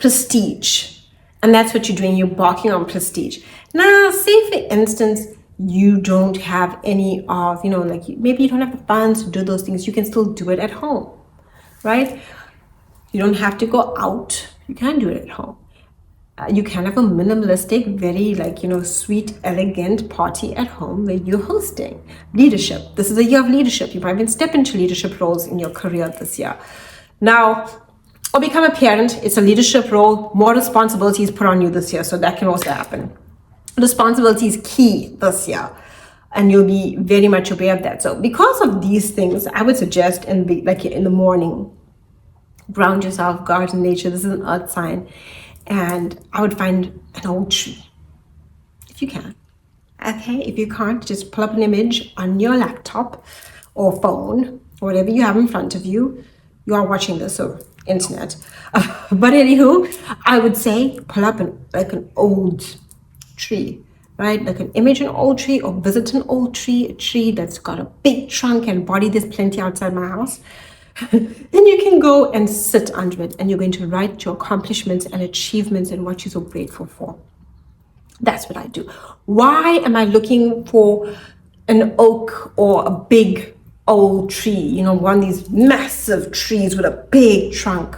prestige, and that's what you're doing. You're barking on prestige. Now, say for instance, you don't have any of, like maybe you don't have the funds to do those things. You can still do it at home, right? You don't have to go out. You can do it at home. You can have a minimalistic, very sweet, elegant party at home where you're hosting. Leadership. This is a year of leadership. You might even step into leadership roles in your career this year. Now, or become a parent. It's a leadership role. More responsibilities put on you this year. So that can also happen. Responsibility is key this year. And you'll be very much aware of that. So because of these things, I would suggest in the morning, ground yourself, garden nature. This is an earth sign. And I would find an old tree, if you can. Okay, if you can't, just pull up an image on your laptop or phone, or whatever you have in front of you. You are watching this, so internet. But anywho, I would say pull up an old tree, right? Like an image, an old tree, or visit an old tree, a tree that's got a big trunk and body. There's plenty outside my house. Then you can go and sit under it, and you're going to write your accomplishments and achievements and what you're so grateful for. That's what I do. Why am I looking for an oak or a big old tree? One of these massive trees with a big trunk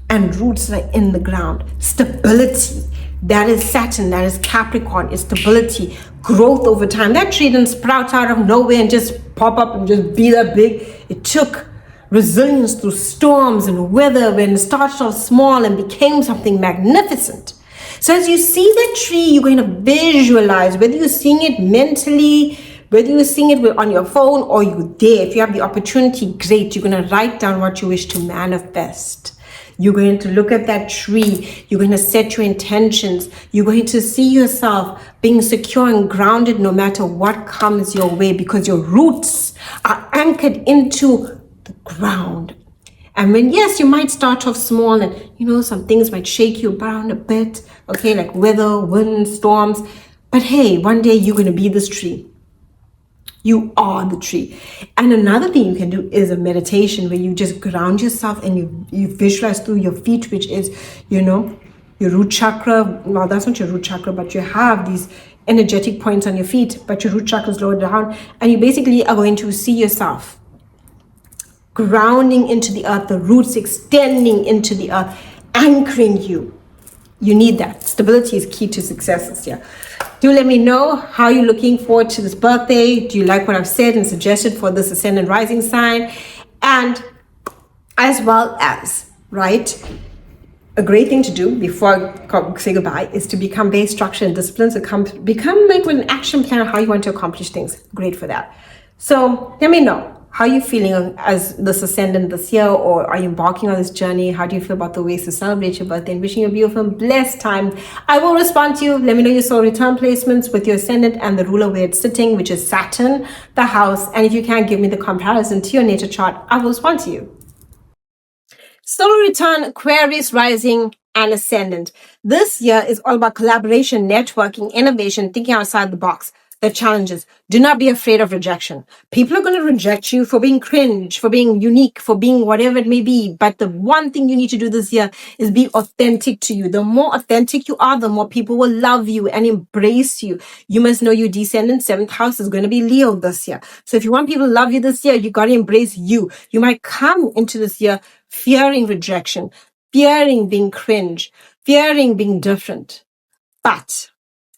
and roots that are in the ground. Stability. That is Saturn. That is Capricorn. It's stability, growth over time. That tree didn't sprout out of nowhere and just pop up and just be that big. It took resilience through storms and weather, when it started off small and became something magnificent. So as you see that tree, you're going to visualize, whether you're seeing it mentally, whether you're seeing it on your phone or you're there. If you have the opportunity, great. You're going to write down what you wish to manifest. You're going to look at that tree. You're going to set your intentions. You're going to see yourself being secure and grounded no matter what comes your way, because your roots are anchored into the ground. And when, yes, you might start off small and, some things might shake you around a bit, okay, like weather, wind, storms. But hey, one day you're going to be this tree. You are the tree. And another thing you can do is a meditation where you just ground yourself and you visualize through your feet, which is, your root chakra. Well, that's not your root chakra, but you have these energetic points on your feet, but your root chakra is lower down. And you basically are going to see yourself grounding into the earth, the roots extending into the earth, anchoring you. You need that. Stability is key to success this year. Do let me know how you're looking forward to this birthday. Do you like what I've said and suggested for this Ascendant rising sign? And as well as, right, a great thing to do before I say goodbye is to become very structured and disciplined. So become like with an action plan of how you want to accomplish things. Great for that. So let me know. How are you feeling as this Ascendant this year, or are you embarking on this journey? How do you feel about the ways to celebrate your birthday? And wishing you a beautiful and blessed time. I will respond to you. Let me know your soul return placements with your Ascendant and the ruler where it's sitting, which is Saturn, the house. And if you can, give me the comparison to your natal chart, I will respond to you. Solar return, Aquarius rising and Ascendant. This year is all about collaboration, networking, innovation, thinking outside the box. The challenges. Do not be afraid of rejection. People are going to reject you for being cringe, for being unique, for being whatever it may be. But the one thing you need to do this year is be authentic to you. The more authentic you are, the more people will love you and embrace you. You must know your descendant 7th house is going to be Leo this year. So if you want people to love you this year, you got to embrace you. You might come into this year fearing rejection, fearing being cringe, fearing being different. But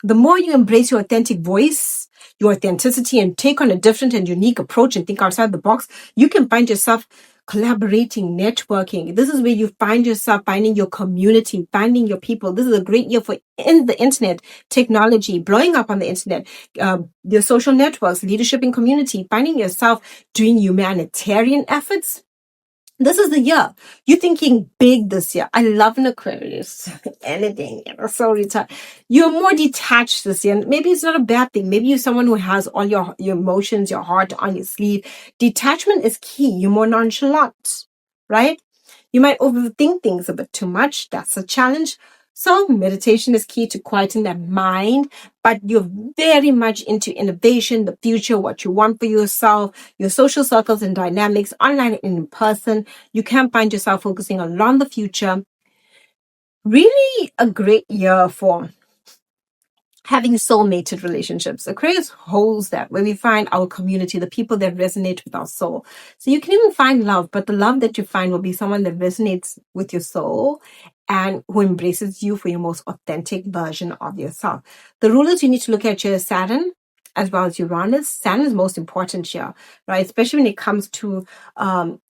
the more you embrace your authentic voice, your authenticity, and take on a different and unique approach and think outside the box, you can find yourself collaborating, networking. This is where you find yourself finding your community, finding your people. This is a great year for the internet, technology, blowing up on the internet, your social networks, leadership and community, finding yourself doing humanitarian efforts. This is the year. You're thinking big this year. I love an Aquarius. Anything. So retired. You're more detached this year. Maybe it's not a bad thing. Maybe you're someone who has all your emotions, your heart on your sleeve. Detachment is key. You're more nonchalant, right? You might overthink things a bit too much. That's a challenge. So meditation is key to quieten that mind, but you're very much into innovation, the future, what you want for yourself, your social circles and dynamics, online and in person. You can find yourself focusing on the future. Really a great year for having soul-mated relationships. Aquarius holds that, where we find our community, the people that resonate with our soul. So you can even find love, but the love that you find will be someone that resonates with your soul and who embraces you for your most authentic version of yourself. The rulers you need to look at your Saturn as well as Uranus. Saturn is most important here, right? Especially when it comes to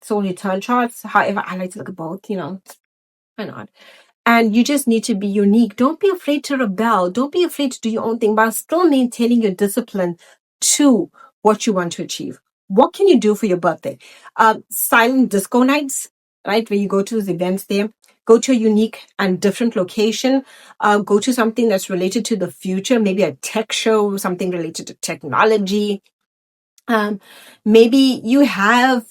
soul return charts. However, I like to look at both, why not? And you just need to be unique. Don't be afraid to rebel. Don't be afraid to do your own thing, but still maintaining your discipline to what you want to achieve. What can you do for your birthday? Silent disco nights, right? Where you go to those events there. Go to a unique and different location. Go to something that's related to the future, maybe a tech show, something related to technology. Maybe you have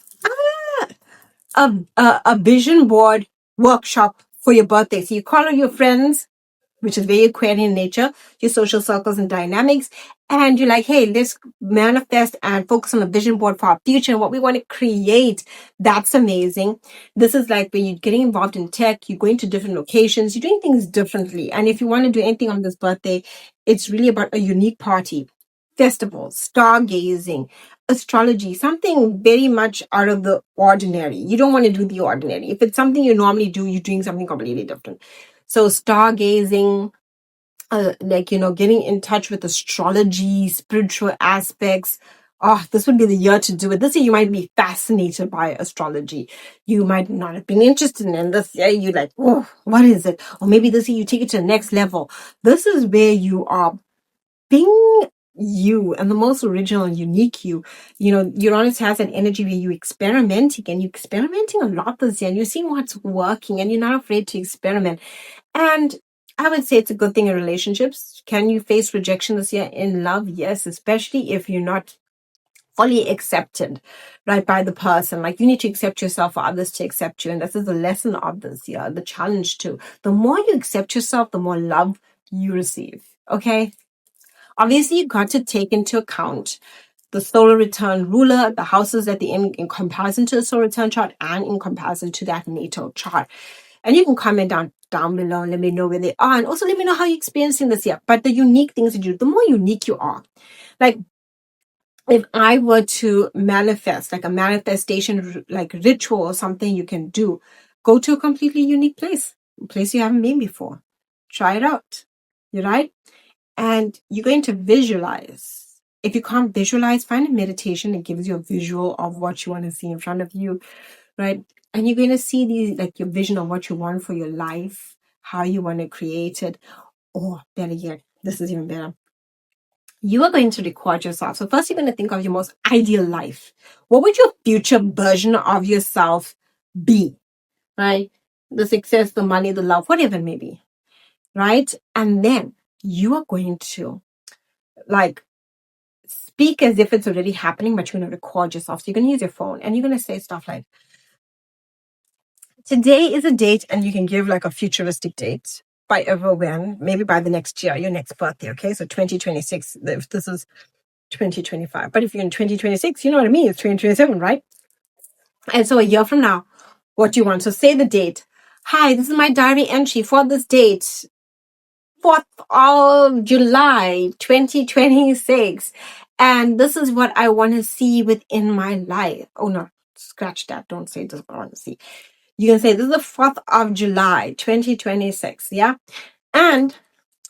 a vision board workshop for your birthday. So you call on your friends, which is very Aquarian in nature, your social circles and dynamics, and you're like, hey, let's manifest and focus on a vision board for our future and what we want to create. That's amazing. This is like when you're getting involved in tech, you're going to different locations, you're doing things differently. And if you want to do anything on this birthday, it's really about a unique party, festivals, stargazing, astrology, something very much out of the ordinary. You don't want to do the ordinary. If it's something you normally do, you're doing something completely different. So stargazing, getting in touch with astrology, spiritual aspects. Oh, this would be the year to do it. This year you might be fascinated by astrology. You might not have been interested in it. This year you're like, oh, what is it? Or maybe this year you take it to the next level. This is where you are being you and the most original and unique you. Uranus has an energy where you're experimenting, and you're experimenting a lot this year, and you're seeing what's working, and you're not afraid to experiment. And I would say it's a good thing in relationships. Can you face rejection this year in love? Yes, especially if you're not fully accepted, right, by the person. Like, you need to accept yourself for others to accept you. And this is the lesson of this year, the challenge too. The more you accept yourself, the more love you receive. Okay? Obviously, you got to take into account the solar return ruler, the houses at the end in comparison to the solar return chart and in comparison to that natal chart. And you can comment down below and let me know where they are. And also let me know how you're experiencing this year. But the unique things that you do, the more unique you are. Like, if I were to manifest, like a manifestation, like ritual or something you can do, go to a completely unique place, a place you haven't been before. Try it out. You're right. And you're going to visualize. If you can't visualize, find a meditation that gives you a visual of what you want to see in front of you, right? And you're going to see like your vision of what you want for your life, how you want to create it. Or better yet, this is even better. You are going to record yourself. So first, you're going to think of your most ideal life. What would your future version of yourself be, right? The success, the money, the love, whatever it may be, right? And then you are going to like speak as if it's already happening, but you're going to record yourself. So you're going to use your phone and you're going to say stuff like, today is a date, and you can give like a futuristic date by ever when, maybe by the next year, your next birthday. Okay. So 2026, if this is 2025, but if you're in 2026, you know what I mean? It's 2027, right? And so a year from now, what do you want? So say the date. Hi, this is my diary entry for this date. 4th of July, 2026. And this is what I want to see within my life. Oh no, scratch that. Don't say this is what I want to see. You can say this is the 4th of July, 2026. Yeah. And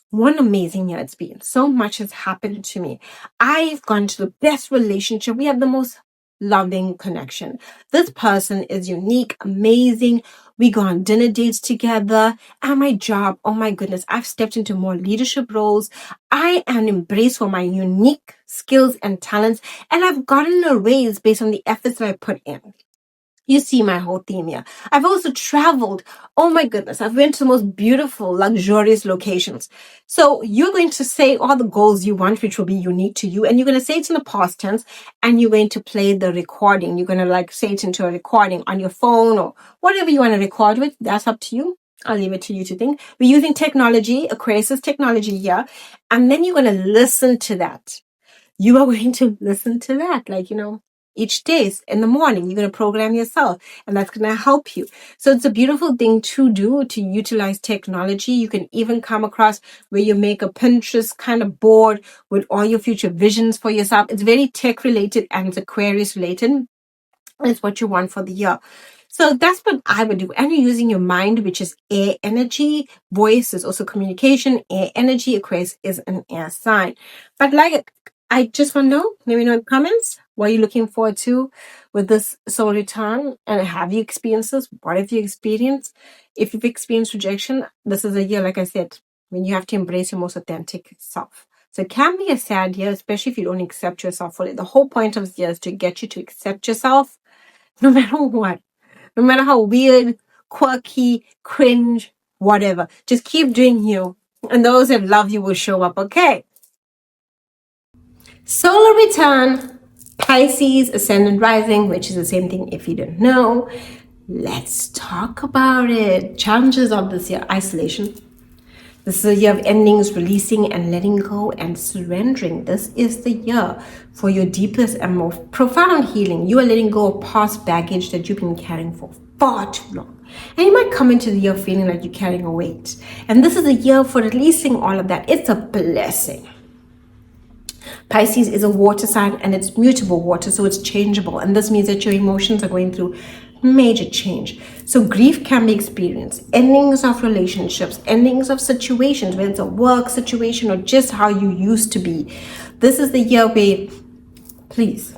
one amazing year it's been. So much has happened to me. I've gone to the best relationship. We have the most loving connection. This person is unique, amazing. We go on dinner dates together. And my job, oh my goodness, I've stepped into more leadership roles. I am embraced for my unique skills and talents. And I've gotten a raise based on the efforts that I put in. You see my whole theme here. I've also traveled. Oh my goodness. I've went to the most beautiful, luxurious locations. So you're going to say all the goals you want, which will be unique to you. And you're going to say it in the past tense, and you're going to play the recording. You're going to like say it into a recording on your phone or whatever you want to record with. That's up to you. I'll leave it to you to think. We're using technology, Aquarius technology here. And then you're going to listen to that. You are going to listen to that, like, each day in the morning, you're going to program yourself, and that's going to help you. So it's a beautiful thing to do, to utilize technology. You can even come across where you make a Pinterest kind of board with all your future visions for yourself. It's very tech related and it's Aquarius related. It's what you want for the year. So that's what I would do. And you're using your mind, which is air energy. Voice is also communication. Air energy. Aquarius is an air sign. But like, I just want to know, let me know in the comments, what are you looking forward to with this solar return? And have you experienced this? What have you experienced? If you've experienced rejection, this is a year, like I said, when you have to embrace your most authentic self. So it can be a sad year, especially if you don't accept yourself fully. The whole point of this year is to get you to accept yourself, no matter what. No matter how weird, quirky, cringe, whatever. Just keep doing you. And those that love you will show up, okay? Solar return, Pisces, Ascendant rising, which is the same thing if you didn't know. Let's talk about it. Challenges of this year, isolation. This is a year of endings, releasing and letting go and surrendering. This is the year for your deepest and most profound healing. You are letting go of past baggage that you've been carrying for far too long. And you might come into the year feeling like you're carrying a weight. And this is a year for releasing all of that. It's a blessing. Pisces is a water sign and it's mutable water, so it's changeable. And this means that your emotions are going through major change. So grief can be experienced. Endings of relationships, endings of situations, whether it's a work situation or just how you used to be. This is the year where, please,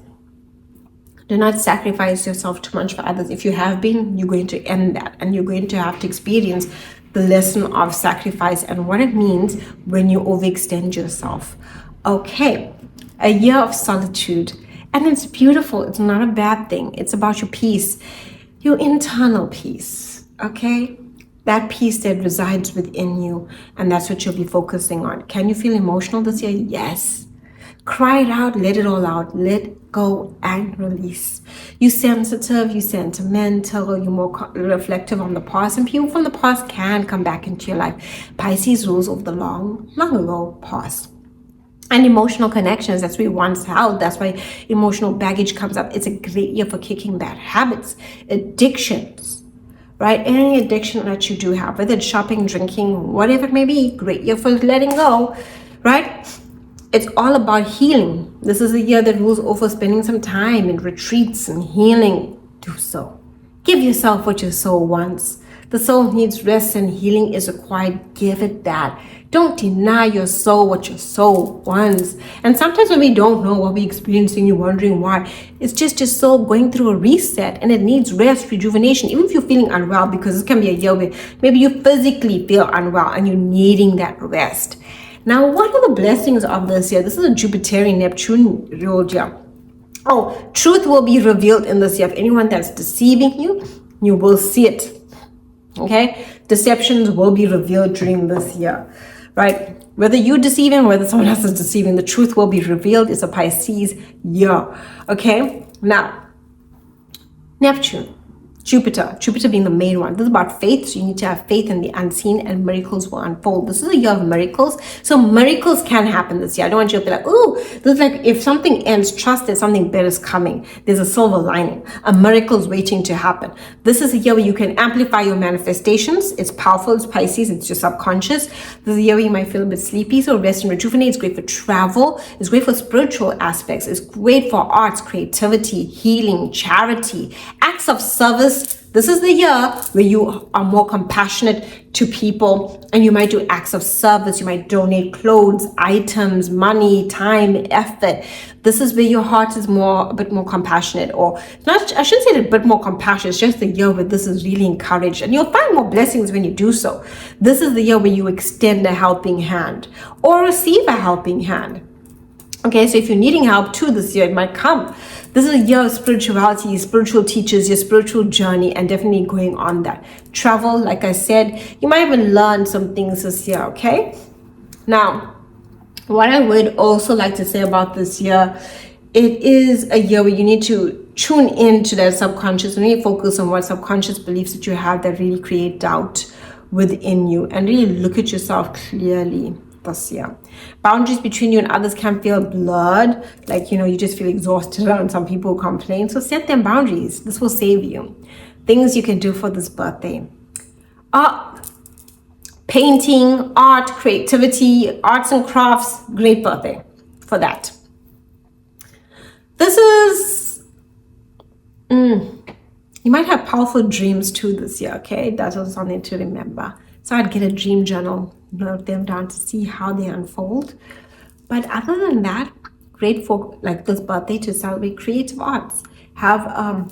do not sacrifice yourself too much for others. If you have been, you're going to end that. And you're going to have to experience the lesson of sacrifice and what it means when you overextend yourself. Okay, a year of solitude, and it's beautiful. It's not a bad thing. It's about your peace, your internal peace, okay? That peace that resides within you, and that's what you'll be focusing on. Can you feel emotional this year? Yes. Cry it out, let it all out, let go and release. You're sensitive, you're sentimental, you're more reflective on the past, and people from the past can come back into your life. Pisces rules over the long ago past. And emotional connections, that's what we once held. That's why emotional baggage comes up. It's a great year for kicking bad habits, addictions, right? Any addiction that you do have, whether it's shopping, drinking, whatever it may be, great year for letting go, right? It's all about healing. This is a year that rules over spending some time in retreats and healing. Do so. Give yourself what your soul wants. The soul needs rest and healing is required. Give it that. Don't deny your soul what your soul wants. And sometimes when we don't know what we're experiencing, you're wondering why. It's just your soul going through a reset and it needs rest, rejuvenation. Even if you're feeling unwell, because this can be a year where maybe you physically feel unwell and you're needing that rest. Now, what are the blessings of this year? This is a Jupiterian Neptune ruled year. Oh, truth will be revealed in this year. If anyone that's deceiving you, you will see it. Okay? Deceptions will be revealed during this year. Right? Whether you're deceiving, whether someone else is deceiving, the truth will be revealed. It's a Pisces year. Okay? Now, Neptune, Jupiter being the main one. This is about faith. So you need to have faith in the unseen and miracles will unfold. This is a year of miracles. So miracles can happen this year. I don't want you to be like, oh, this is like if something ends, trust that something better is coming. There's a silver lining. A miracle is waiting to happen. This is a year where you can amplify your manifestations. It's powerful. It's Pisces. It's your subconscious. This is a year where you might feel a bit sleepy. So rest and rejuvenate. It's great for travel. It's great for spiritual aspects. It's great for arts, creativity, healing, charity, acts of service. This is the year where you are more compassionate to people and you might do acts of service. You might donate clothes, items, money, time, effort. This is where your heart is a bit more compassionate, or not, I shouldn't say a bit more compassionate. It's just the year where this is really encouraged and you'll find more blessings when you do so. This is the year where you extend a helping hand or receive a helping hand. Okay, so if you're needing help too this year, it might come. This is a year of spirituality, spiritual teachers, your spiritual journey, and definitely going on that. Travel, like I said, you might even learn some things this year, okay? Now, what I would also like to say about this year, it is a year where you need to tune into that subconscious, and really focus on what subconscious beliefs that you have that really create doubt within you, and really look at yourself clearly this year. Boundaries between you and others can feel blurred, like, you know, you just feel exhausted around some people who complain. So set them boundaries. This will save you. Things you can do for this birthday: painting, art, creativity, arts and crafts. Great birthday for that. This is you might have powerful dreams too this year, okay? That's also something to remember. So I'd get a dream journal, note them down to see how they unfold. But other than that, great for like this birthday to celebrate creative arts. Have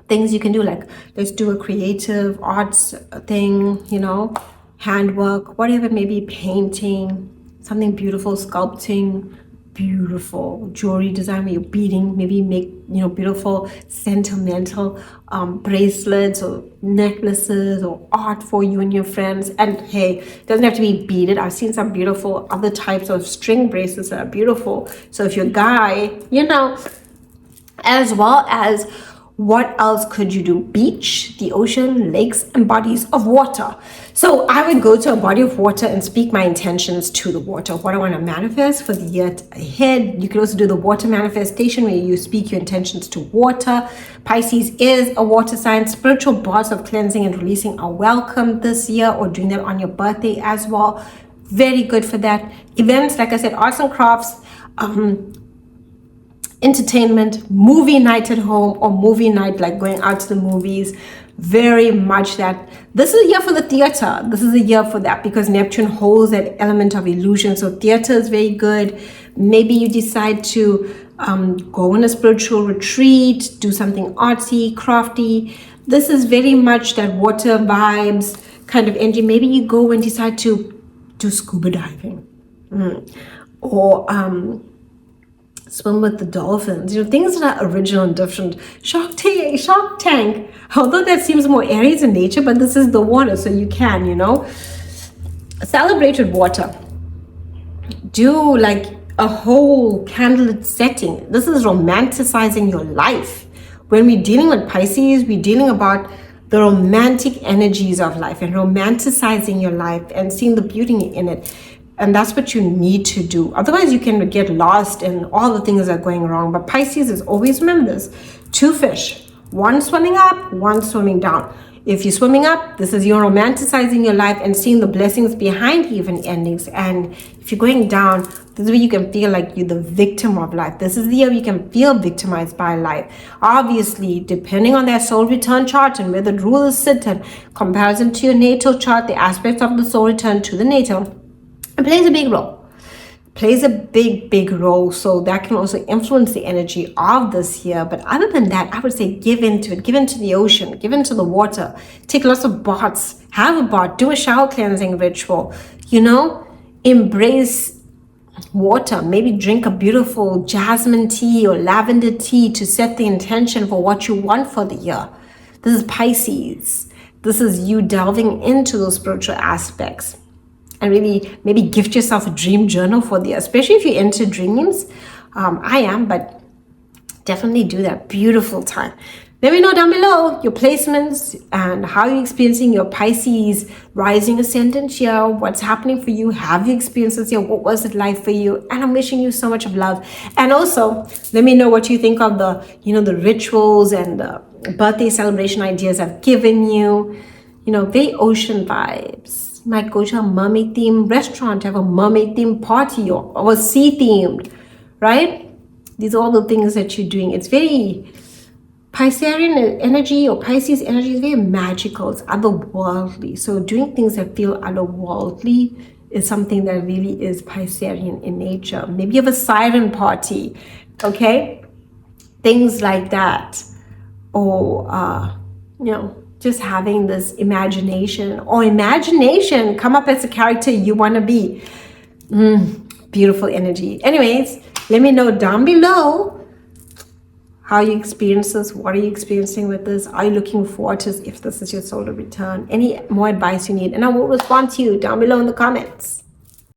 things you can do, like let's do a creative arts thing, you know, handwork, whatever it may be, painting, something beautiful, sculpting, beautiful jewelry design where you're beading, maybe make, you know, beautiful sentimental bracelets or necklaces or art for you and your friends. And hey, it doesn't have to be beaded. I've seen some beautiful other types of string bracelets that are beautiful. So if you're a guy, you know, as well as what else could you do? Beach, the ocean, lakes, and bodies of water. So I would go to a body of water and speak my intentions to the water, what I want to manifest for the year ahead. You can also do the water manifestation where you speak your intentions to water. Pisces is a water sign. Spiritual baths of cleansing and releasing are welcome this year, or doing that on your birthday as well. Very good for that. Events, like I said, arts and crafts, entertainment, movie night at home, or movie night like going out to the movies. Very much that. This is a year for the theater. This is a year for that, because Neptune holds that element of illusion. So theater is very good. Maybe you decide to go on a spiritual retreat, do something artsy, crafty. This is very much that water vibes kind of energy. Maybe you go and decide to do scuba diving, or swim with the dolphins, you know, things that are original and different. Shark Tank, although that seems more Aries in nature, but this is the water, so you can, you know, celebrate with water. Do like a whole candlelit setting. This is romanticizing your life. When we're dealing with Pisces, we're dealing about the romantic energies of life and romanticizing your life and seeing the beauty in it. And that's what you need to do. Otherwise, you can get lost in all the things that are going wrong. But Pisces is always, remember this, two fish, one swimming up, one swimming down. If you're swimming up, this is you're romanticizing your life and seeing the blessings behind even endings. And if you're going down, this is where you can feel like you're the victim of life. This is the year you can feel victimized by life. Obviously, depending on their soul return chart and where the rulers sit in comparison to your natal chart, the aspects of the soul return to the natal, it plays a big role. Plays a big role. So that can also influence the energy of this year. But other than that, I would say give into it. Give into the ocean. Give into the water. Take lots of baths. Have a bath. Do a shower cleansing ritual. You know, embrace water. Maybe drink a beautiful jasmine tea or lavender tea to set the intention for what you want for the year. This is Pisces. This is you delving into those spiritual aspects. And really maybe gift yourself a dream journal for the year, especially if you're into dreams. I am, but definitely do that. Beautiful time. Let me know down below your placements and how you're experiencing your Pisces rising ascendant here. What's happening for you? Have you experienced this year? What was it like for you? And I'm wishing you so much of love. And also, let me know what you think of the, you know, the rituals and the birthday celebration ideas I've given you. You know, very ocean vibes. Might go to a mermaid themed restaurant, have a mermaid themed party, or sea themed, right? These are all the things that you're doing. It's very Piscean energy, or Pisces energy is very magical. It's otherworldly. So doing things that feel otherworldly is something that really is Piscean in nature. Maybe you have a siren party, okay? Things like that. Or, you know, just having this imagination come up as a character you want to be. Beautiful energy. Anyways, let me know down below how you experience this. What are you experiencing with this? Are you looking forward to this if this is your solar return? Any more advice you need, and I will respond to you down below in the comments.